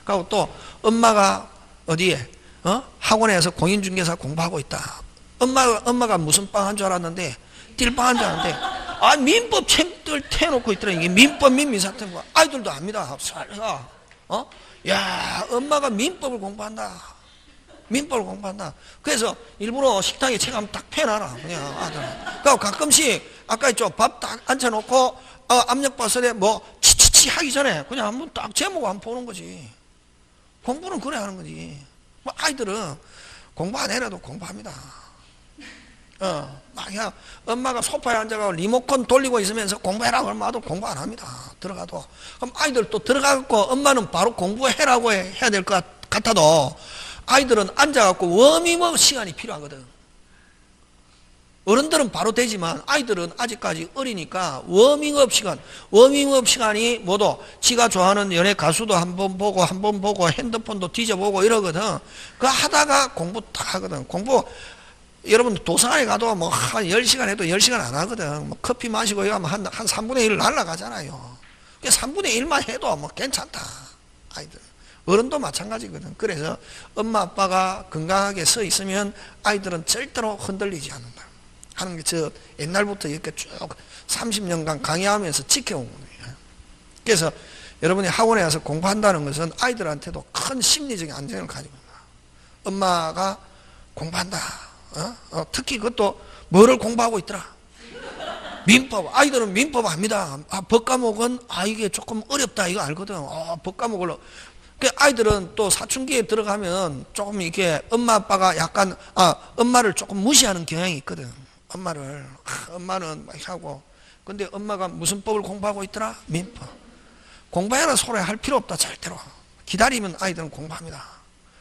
그리고 또 엄마가 어디에 학원에서 공인중개사 공부하고 있다. 엄마가 무슨 빵 한 줄 알았는데 띨빵 한 줄 알았는데 민법 책들 태워놓고 있더라. 이게 민법 민사태 아이들도 압니다. 야, 엄마가 민법을 공부한다. 민법을 공부한다. 그래서 일부러 식탁에 책 한번 딱 펴놔라. 그냥 아들. 그러니까 가끔씩 아까 있죠. 밥 딱 앉혀놓고 압력밥솥에 뭐 치치치 하기 전에 그냥 한번 딱 제목 한번 보는 거지. 공부는 그래 하는 거지. 뭐 아이들은 공부 안 해라도 공부합니다. 그냥 엄마가 소파에 앉아가지고 리모컨 돌리고 있으면서 공부해라 그러면 아들 공부 안 합니다. 들어가도. 그럼 아이들 또 들어가고 엄마는 바로 공부해라고 해야 될 것 같아도 아이들은 앉아갖고 워밍업 시간이 필요하거든. 어른들은 바로 되지만 아이들은 아직까지 어리니까 워밍업 시간이 뭐도 지가 좋아하는 연예 가수도 한번 보고 핸드폰도 뒤져보고 이러거든. 그거 하다가 공부 딱 하거든. 공부 여러분 도서관에 가도 뭐 한 10시간 해도 10시간 안 하거든. 뭐 커피 마시고 이러면 한 3분의 1 날라가잖아요. 3분의 1만 해도 뭐 괜찮다. 아이들. 어른도 마찬가지거든. 그래서 엄마 아빠가 건강하게 서 있으면 아이들은 절대로 흔들리지 않는다 하는 게 저 옛날부터 이렇게 쭉 30년간 강의하면서 지켜온 거예요. 그래서 여러분이 학원에 와서 공부한다는 것은 아이들한테도 큰 심리적인 안정을 가지고 있다. 엄마가 공부한다. 특히 그것도 뭐를 공부하고 있더라? 민법. 아이들은 민법 압니다. 법 과목은 이게 조금 어렵다 이거 알거든. 법 과목을. 아이들은 또 사춘기에 들어가면 조금 이렇게 엄마 아빠가 약간 엄마를 조금 무시하는 경향이 있거든. 엄마는 막 하고. 근데 엄마가 무슨 법을 공부하고 있더라? 민법. 공부해라 소리 할 필요 없다 절대로. 기다리면 아이들은 공부합니다.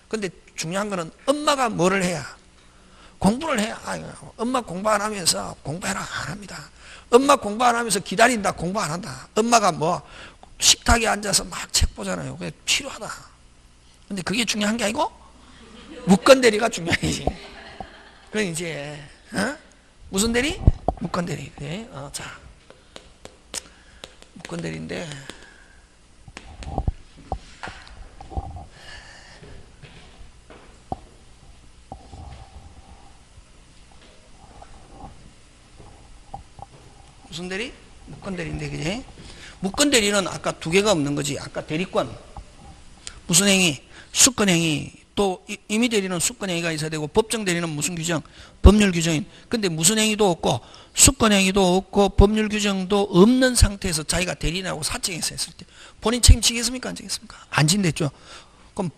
근데 중요한 거는 엄마가 뭐를 해야? 공부를 해야. 엄마 공부 안 하면서 공부해라 안 합니다. 엄마 공부 안 하면서 기다린다 공부 안 한다. 엄마가 뭐 식탁에 앉아서 막 책 보잖아요. 그게 필요하다. 근데 그게 중요한 게 아니고 무건대리가 중요하지. 그럼 이제 무슨 대리? 무건대리. 네. 자, 무건대리인데 무슨 대리? 무건대리인데 그지? 무건대리는 아까 두 개가 없는 거지. 아까 대리권 무슨 행위? 수권행위. 또 임의대리는 수권행위가 있어야 되고 법정대리는 무슨 규정? 법률 규정인. 근데 무슨 행위도 없고 수권행위도 없고 법률 규정도 없는 상태에서 자기가 대리인하고 사칭해서 했을 때 본인 책임지겠습니까? 안 지겠습니까? 안 진댔죠. 그럼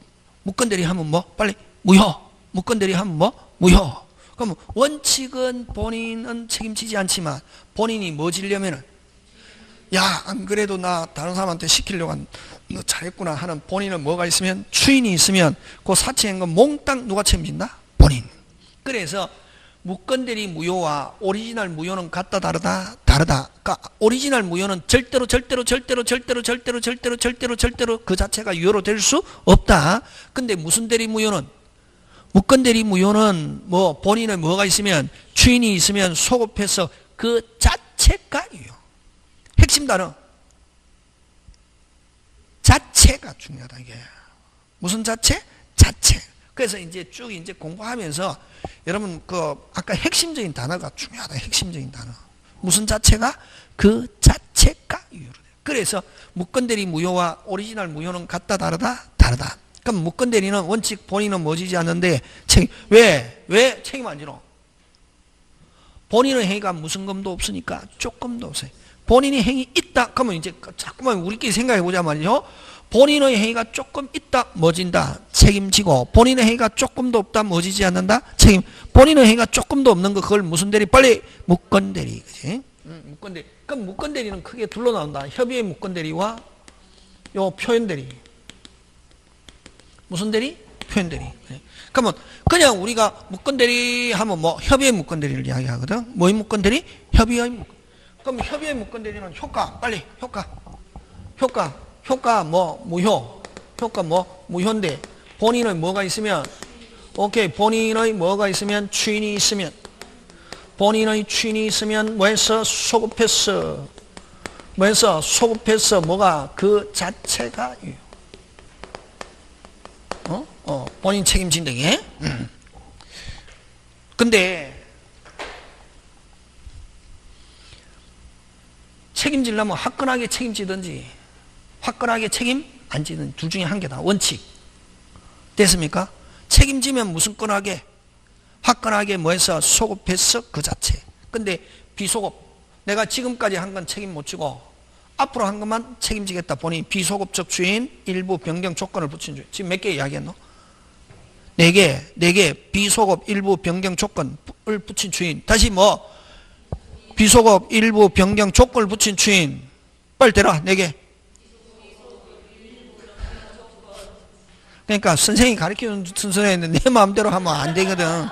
무건대리 하면 뭐? 빨리 무효. 무건대리 하면 뭐? 무효. 그럼 원칙은 본인은 책임지지 않지만 본인이 뭐 지려면은 야, 안 그래도 나 다른 사람한테 시키려고 너 잘했구나 하는 본인은 뭐가 있으면 추인이 있으면 그 사치한 건 몽땅 누가 책임진다? 본인. 그래서 무건대리 무효와 오리지널 무효는 같다 다르다? 다르다. 그러니까 오리지널 무효는 절대로 그 자체가 유효로 될 수 없다. 근데 무슨 대리 무효는 무건대리 무효는 뭐 본인의 뭐가 있으면 추인이 있으면 소급해서 그 자체가 유효. 핵심 단어 자체가 중요하다. 이게 무슨 자체? 자체. 그래서 이제 쭉 이제 공부하면서 여러분 그 아까 핵심적인 단어가 중요하다. 핵심적인 단어 무슨 자체가? 그 자체가 유효로 돼. 그래서 무건대리 무효와 오리지널 무효는 같다 다르다? 다르다. 그럼 무건대리는 원칙 본인은 뭐 지지 않는데 책임. 왜 책임 안 지노? 본인의 행위가 무슨 검도 없으니까 조금도 없어요. 본인의 행위 있다. 그러면 이제 자꾸만 우리끼리 생각해 보자 말이죠. 본인의 행위가 조금 있다. 뭐 진다? 책임지고. 본인의 행위가 조금도 없다. 뭐 지지 않는다? 책임. 본인의 행위가 조금도 없는 거 그걸 무슨 대리? 빨리 무건대리. 그치? 무건대리. 그럼 무건대리는 크게 둘로 나온다. 협의의 무건대리와 요 표현대리. 무슨 대리? 표현대리. 그러면 그냥 우리가 무건대리 하면 뭐 협의의 무건대리를 이야기하거든. 뭐의 무건대리? 협의의 무건대리. 그럼 협의의 무건대리는 효과. 빨리 효과 뭐 무효. 효과 뭐 무효인데 본인의 뭐가 있으면 오케이. 본인의 뭐가 있으면 추인이 있으면 본인의 추인이 있으면 뭐해서 소급해서 뭐해서 소급해서 뭐가 그 자체가 유효. 본인 책임진다. 근데 책임지려면 화끈하게 책임지든지 화끈하게 책임 안 지든지 둘 중에 한 개다. 원칙. 됐습니까? 책임지면 무슨 끈하게 화끈하게 뭐해서 소급해서 그 자체. 근데 비소급, 내가 지금까지 한 건 책임 못 지고 앞으로 한 것만 책임지겠다 보니 비소급적 주인 일부 변경 조건을 붙인 주인. 지금 몇 개 이야기했노? 4개 비소급 일부 변경 조건을 붙인 주인. 다시 뭐 비소급 일부 변경 조건을 붙인 주인. 빨리 대라. 4개. 그러니까 선생님이 가르치는 순서에는 내 마음대로 하면 안 되거든.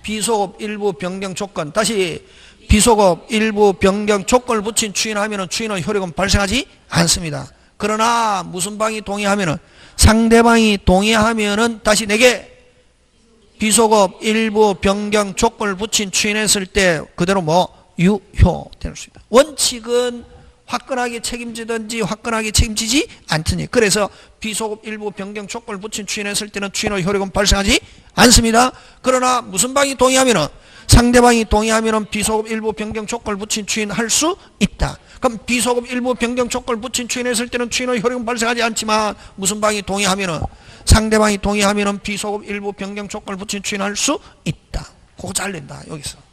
비소급 일부 변경 조건. 다시 비소급 일부 변경 조건을 붙인 추인하면은 추인은 효력은 발생하지 않습니다. 그러나 무슨 방이 동의하면은 상대방이 동의하면은 다시 4개 비소급 일부 변경 조건을 붙인 추인했을 때 그대로 뭐 유효될 수 있다. 원칙은 화끈하게 책임지든지 화끈하게 책임지지 않더니. 그래서 비소급 일부 변경 조건을 붙인 추인했을 때는 추인의 효력은 발생하지 않습니다. 그러나 무슨 방이 동의하면은 상대방이 동의하면은 비소급 일부 변경 조건을 붙인 추인할 수 있다. 그럼 비소급 일부 변경 조건을 붙인 추인했을 때는 추인의 효력은 발생하지 않지만 무슨 방이 동의하면은 상대방이 동의하면은 비소급 일부 변경 조건을 붙인 추인할 수 있다. 그거 잘 낸다. 여기서.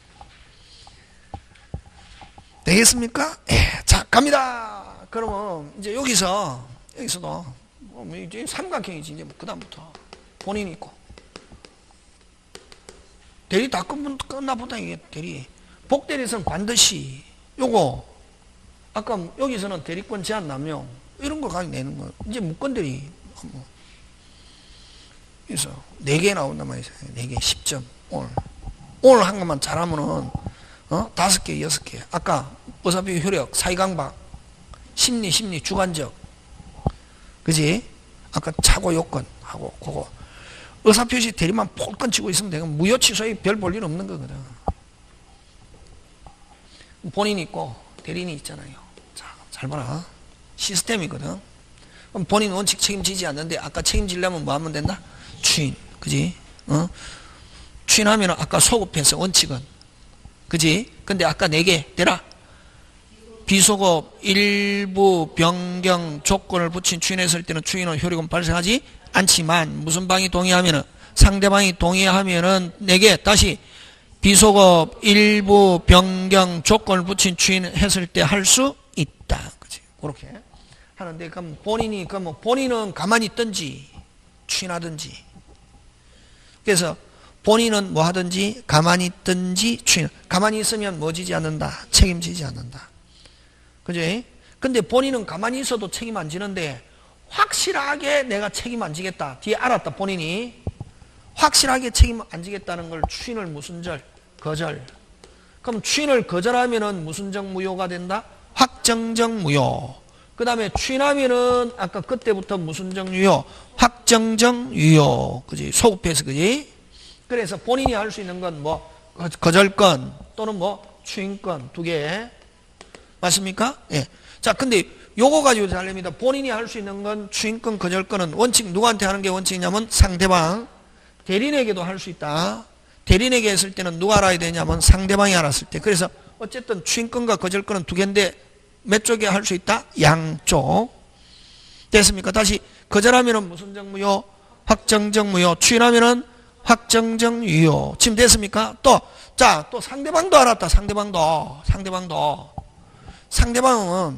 되겠습니까? 자, 갑니다. 그러면 이제 여기서도 이제 삼각형이지. 이제 그다음부터 본인이 있고 대리 다 끝나 보다. 이게 대리 복대리에서는 반드시 요거 아까 여기서는 대리권 제한 남용 이런 거 가지고 내는 거. 이제 무권 대리 그래서 4개 나온단 말이죠. 4개 10점. 오늘 한 것만 잘하면은 5개, 6개. 아까 의사비유 효력, 사이강박, 심리, 주관적. 그지? 아까 차고 요건 하고, 그거. 의사표시 대리만 폴건 치고 있으면 되고, 무효 취소에 별 볼 일 없는 거거든. 본인이 있고, 대리인이 있잖아요. 자, 잘 봐라. 시스템이거든. 그럼 본인 원칙 책임지지 않는데, 아까 책임지려면 뭐 하면 된다? 추인. 그지? 추인하면 아까 소급해서 원칙은. 그지? 근데 아까 4개 되라. 비소급 일부 변경 조건을 붙인 추인했을 때는 추인은 효력은 발생하지 않지만 무슨 방이 동의하면은 상대방이 동의하면은 4개 다시 비소급 일부 변경 조건을 붙인 추인했을 때 할 수 있다. 그지? 그렇게 하는데 그럼 본인은 가만히 있든지 추인하든지. 그래서 본인은 뭐 하든지 가만히 있든지 추인. 가만히 있으면 뭐 지지 않는다? 책임지지 않는다. 그지? 근데 본인은 가만히 있어도 책임 안 지는데 확실하게 내가 책임 안 지겠다. 뒤에 알았다. 본인이 확실하게 책임 안 지겠다는 걸 추인을 무슨 절? 거절. 그럼 추인을 거절하면은 무슨 적 무효가 된다? 확정적 무효. 그 다음에 추인하면은 아까 그때부터 무슨 적 유효? 확정적 유효. 그지? 소급해서. 그지? 그래서 본인이 할 수 있는 건 뭐 거절권 또는 뭐 추인권 2개. 맞습니까? 예. 자, 근데 요거 가지고 잘 냅니다. 본인이 할 수 있는 건 추인권, 거절권은 원칙 누구한테 하는 게 원칙이냐면 상대방, 대리인에게도 할 수 있다. 대리인에게 했을 때는 누가 알아야 되냐면 상대방이 알았을 때. 그래서 어쨌든 추인권과 거절권은 2개인데 몇 쪽에 할 수 있다? 양쪽. 됐습니까? 다시 거절하면은 무슨 적 무효? 확정적 무효. 추인하면은 확정적 유효. 지금 됐습니까? 또 상대방도 알았다. 상대방은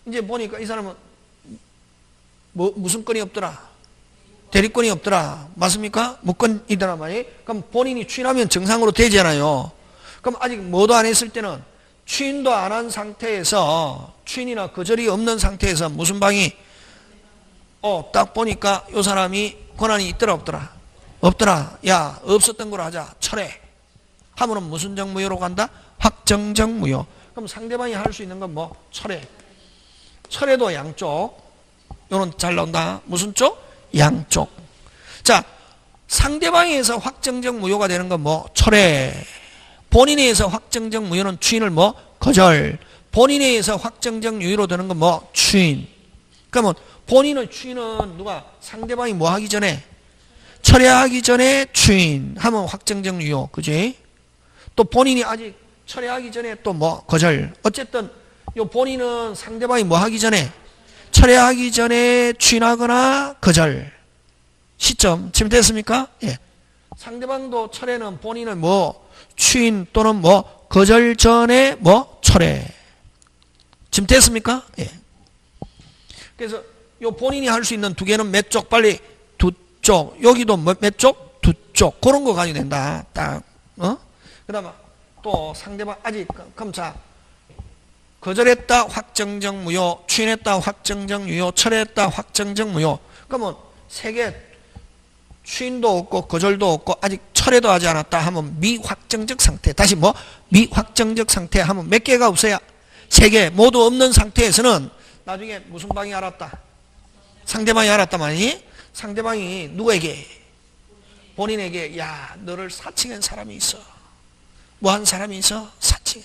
이제 보니까 이 사람은 무슨 건이 없더라? 대리권이 없더라. 맞습니까? 무건이더라 말이. 그럼 본인이 추인하면 정상으로 되잖아요. 그럼 아직 뭐도 안 했을 때는 추인도 안 한 상태에서 추인이나 거절이 없는 상태에서 무슨 방이 딱 보니까 이 사람이 권한이 있더라 없더라? 없더라. 야, 없었던 걸로 하자. 철회. 하면은 무슨 적 무효로 간다? 확정적 무효. 그럼 상대방이 할 수 있는 건 뭐? 철회. 철회도 양쪽. 요는 잘 나온다. 무슨 쪽? 양쪽. 자, 상대방에 의해서 확정적 무효가 되는 건 뭐? 철회. 본인에 의해서 확정적 무효는 추인을 뭐? 거절. 본인에 의해서 확정적 유효로 되는 건 뭐? 추인. 그러면 본인의 추인은 누가? 상대방이 뭐 하기 전에? 철회하기 전에 추인 하면 확정적 유효. 그지? 또 본인이 아직 철회하기 전에 또 뭐 거절. 어쨌든 요 본인은 상대방이 뭐 하기 전에 철회하기 전에 추인하거나 거절. 시점 지금 됐습니까? 예. 상대방도 철회는 본인은 뭐 추인 또는 뭐 거절 전에 뭐 철회. 지금 됐습니까? 예. 그래서 요 본인이 할 수 있는 두 개는 몇 쪽? 빨리 두 쪽. 여기도 몇 쪽? 두 쪽. 그런 거 가지고 된다. 딱. 그 다음에 또 상대방 아직 그럼 자 거절했다 확정적 무효, 추인했다 확정적 유효, 철회했다 확정적 무효. 그러면 세 개 추인도 없고 거절도 없고 아직 철회도 하지 않았다 하면 미확정적 상태. 다시 뭐 미확정적 상태 하면 몇 개가 없어야 세 개 모두 없는 상태에서는 나중에 무슨 방이 알았다? 상대방이 알았단 말이니? 상대방이 누구에게? 본인에게 야 너를 사칭한 사람이 있어. 뭐 한 사람이 있어? 사칭.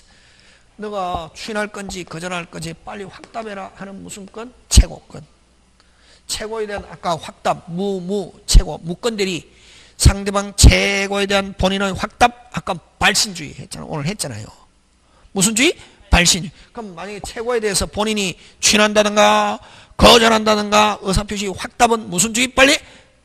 너가 추인할 건지 거절할 건지 빨리 확답해라 하는 무슨 건? 최고건. 최고에 대한 아까 확답 최고 무건대리 상대방 최고에 대한 본인의 확답 아까 발신주의 했잖아. 오늘 했잖아요. 무슨 주의? 발신주의. 그럼 만약에 최고에 대해서 본인이 추인한다든가 거절한다든가 의사표시 확답은 무슨 주의? 빨리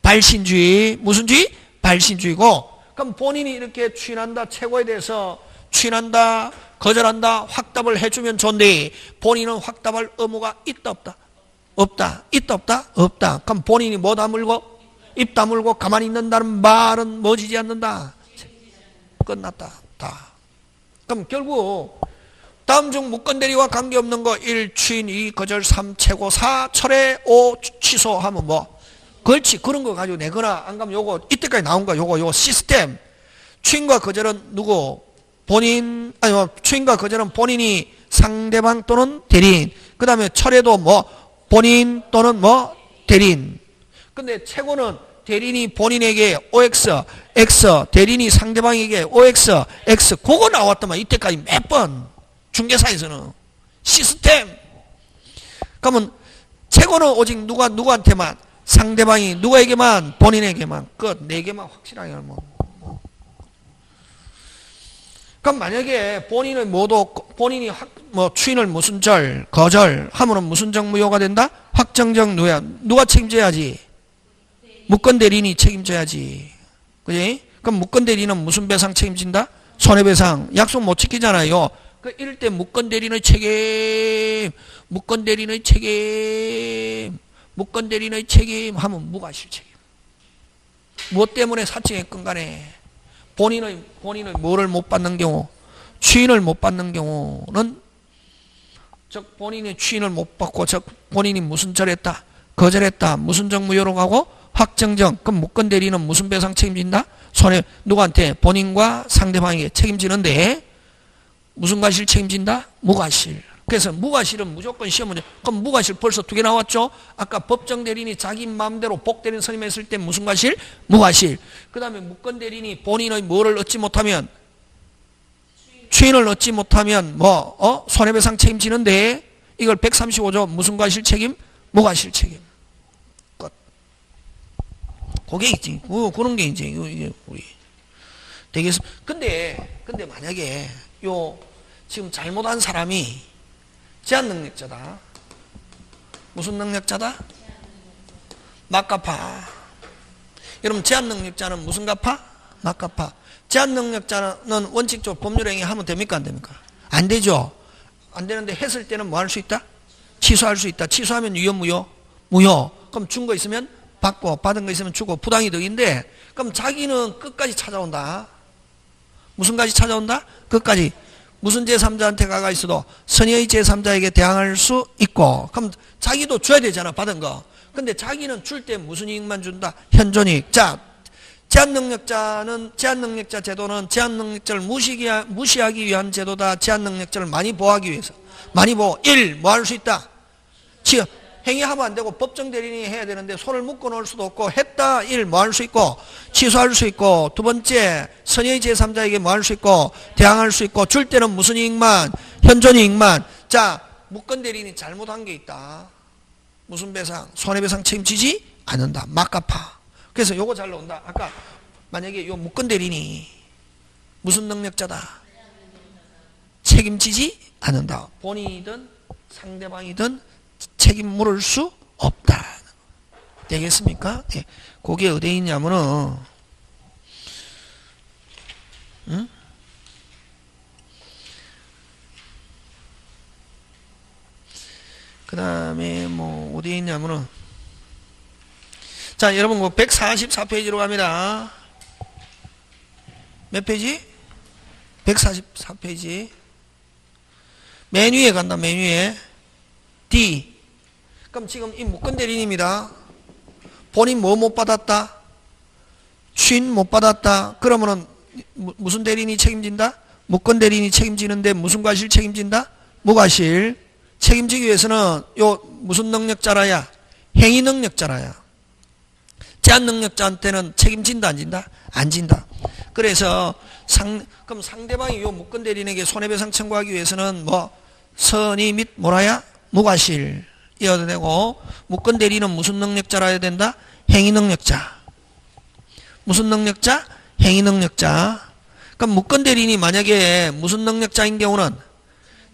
발신주의. 무슨 주의? 발신주의고. 그럼 본인이 이렇게 추인한다 최고에 대해서 추인한다 거절한다 확답을 해주면 좋은데 본인은 확답할 의무가 있다 없다? 없다. 있다 없다? 없다. 그럼 본인이 뭐 다물고 입 다물고 가만히 있는다는 말은 뭐지지 않는다. 끝났다. 다. 그럼 결국 다음 중 무건대리와 관계없는 거 1. 추인 2. 거절 3. 최고 4. 철회 5. 취소하면 뭐 그렇지. 그런 거 가지고 내거나 안 가면 요거 이때까지 나온 거 요거 시스템. 추인과 거절은 누구? 본인 아니 추인과 거절은 본인이 상대방 또는 대리인. 그 다음에 철회도 뭐 본인 또는 뭐 대리인. 근데 최고는 대리인이 본인에게 OX, X, 대리인이 상대방에게 OX, X. 그거 나왔더만 이때까지 몇 번 중개사에서는 시스템. 그러면 최고는 오직 누구한테만 상대방이 누구에게만 본인에게만 끝. 네 개만 확실하게 하면. 그럼 만약에 본인의 모두 본인이 뭐 추인을 무슨 절 거절 하면은 무슨 적 무효가 된다? 확정적 무효. 누가 책임져야지? 무건 대리인이 책임져야지. 그지? 그럼 무건 대리인은 무슨 배상 책임진다? 손해배상. 약속 못 지키잖아요. 그 이럴 때 무건 대리인의 책임, 무건 대리인의 책임, 무건 대리인의 책임 하면 무과실 책임. 무엇 때문에 사칭했건 간에 본인의 뭐를 못 받는 경우, 추인을 못 받는 경우는 즉 본인이 추인을 못 받고 즉 본인이 무슨 절했다, 거절했다, 무슨 정무효로 가고 확정정. 그럼 무건 대리는 무슨 배상 책임진다? 손해 누구한테? 본인과 상대방에게 책임지는데 무슨 과실 책임진다? 무과실. 그래서 무과실은 무조건 시험 문제. 그럼 무과실 벌써 두 개 나왔죠? 아까 법정 대리인이 자기 마음대로 복 대리인 선임했을 때 무슨 과실? 무과실. 그 다음에 무건 대리인이 본인의 뭐를 얻지 못하면 추인을 얻지 못하면 뭐 손해배상 책임지는데 이걸 135조 무슨 과실 책임? 무과실 책임. 끝. 그게 있지. 그런 게 이제 우리 되겠습니다. 근데 만약에 요 지금 잘못한 사람이 제한 능력자다. 무슨 능력자다? 막갚아. 여러분 제한 능력자는 무슨 갚아? 막갚아. 제한 능력자는 원칙적으로 법률행위 하면 됩니까? 안 됩니까? 안 되죠. 안 되는데 했을 때는 뭐 할 수 있다? 취소할 수 있다. 취소하면 유효 무효? 무효. 그럼 준 거 있으면 받고 받은 거 있으면 주고 부당이득인데 그럼 자기는 끝까지 찾아온다. 무슨 까지 찾아온다? 끝까지. 무슨 제3자한테 가가 있어도 선의의 제3자에게 대항할 수 있고 그럼 자기도 줘야 되잖아 받은 거. 근데 자기는 줄 때 무슨 이익만 준다? 현존이익. 자, 제한능력자 제도는 제한능력자를 무시하기 위한 제도다. 제한능력자를 많이 보호하기 위해서. 많이 보호. 1. 뭐 할 수 있다? 행위하면 안 되고 법정 대리인이 해야 되는데 손을 묶어 놓을 수도 없고 했다. 1. 뭐 할 수 있고 취소할 수 있고 두 번째 선의의 제3자에게 뭐 할 수 있고 대항할 수 있고 줄 때는 무슨 이익만? 현존이익만. 자, 무건 대리인이 잘못한 게 있다. 무슨 배상? 손해배상 책임지지 않는다. 막갚아. 그래서 요거 잘 나온다. 아까 만약에 요 무권 대리인이 무슨 능력자다? 책임지지 않는다. 본인이든 상대방이든 책임 물을 수 없다. 되겠습니까? 예. 그게 어디에 있냐면은 응? 그 다음에 뭐 어디에 있냐면은 자 여러분 뭐 144페이지로 갑니다. 몇 페이지? 144페이지. 맨 위에 간다. 맨 위에 D. 그럼 지금 이 무권 대리인입니다. 본인 뭐 못 받았다? 취인 못 받았다. 그러면은 무슨 대리인이 책임진다? 무권 대리인이 책임지는데 무슨 과실 책임진다? 무과실. 책임지기 위해서는 요 무슨 능력자라야? 행위 능력자라야. 제한 능력자한테는 책임진다 안 진다? 안 진다. 그래서 그럼 상대방이 요 무권 대리인에게 손해배상 청구하기 위해서는 뭐 선의 및 뭐라야? 무과실 이어도 되고, 무권 대리인은 무슨 능력자라 해야 된다? 행위 능력자. 무슨 능력자? 행위 능력자. 그럼 무권 대리인이 만약에 무슨 능력자인 경우는,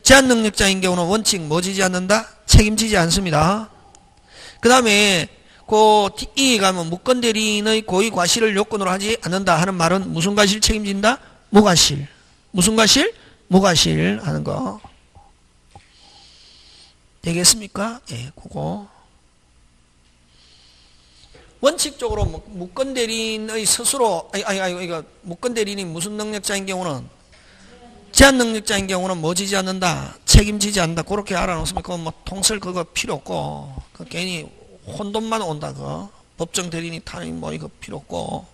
제한 능력자인 경우는 원칙 뭐 지지 않는다? 책임지지 않습니다. 그 다음에 그 E에 가면 무권 대리인의 고의 과실을 요건으로 하지 않는다 하는 말은 무슨 과실 책임진다? 무과실. 무슨 과실? 무과실 하는 거. 되겠습니까? 예, 그거. 원칙적으로 무권 대리인의 스스로, 이거 무권 대리인이 무슨 능력자인 경우는, 제한 능력자인 경우는 뭐 지지 않는다? 책임지지 않는다. 그렇게 알아놓으면 그거 뭐 통설 그거 필요 없고, 그 괜히 혼돈만 온다. 그 법정 대리인이 타는 뭐 이거 필요 없고.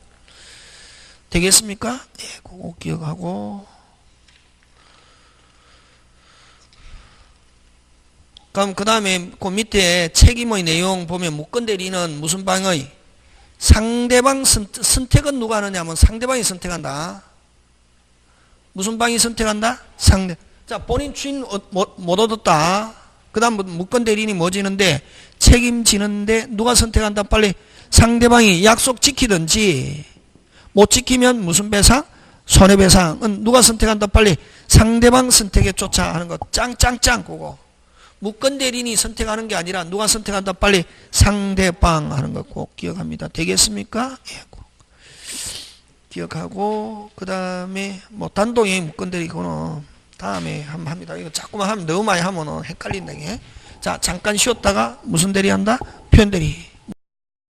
되겠습니까? 예, 그거 기억하고. 그럼 그 다음에 그 밑에 책임의 내용 보면 무권 대리인은 무슨 방의? 상대방 선택은 누가 하느냐 하면 상대방이 선택한다. 무슨 방이 선택한다? 상대. 자, 본인 주인 못 얻었다. 그 다음 무권 대리인이 뭐 지는데? 책임지는데 누가 선택한다? 빨리 상대방이 약속 지키든지 못 지키면 무슨 배상? 손해배상은 누가 선택한다? 빨리 상대방 선택에 쫓아 하는 거. 짱짱짱 그거. 무권 대리인이 선택하는 게 아니라 누가 선택한다? 빨리 상대방 하는 거 꼭 기억합니다. 되겠습니까? 예, 꼭 기억하고, 그 다음에 뭐 단독의 무권 대리인은 다음에 한번 합니다. 이거 자꾸만 하면 너무 많이 하면 헷갈린다. 이게. 자, 잠깐 쉬었다가 무슨 대리 한다? 표현 대리.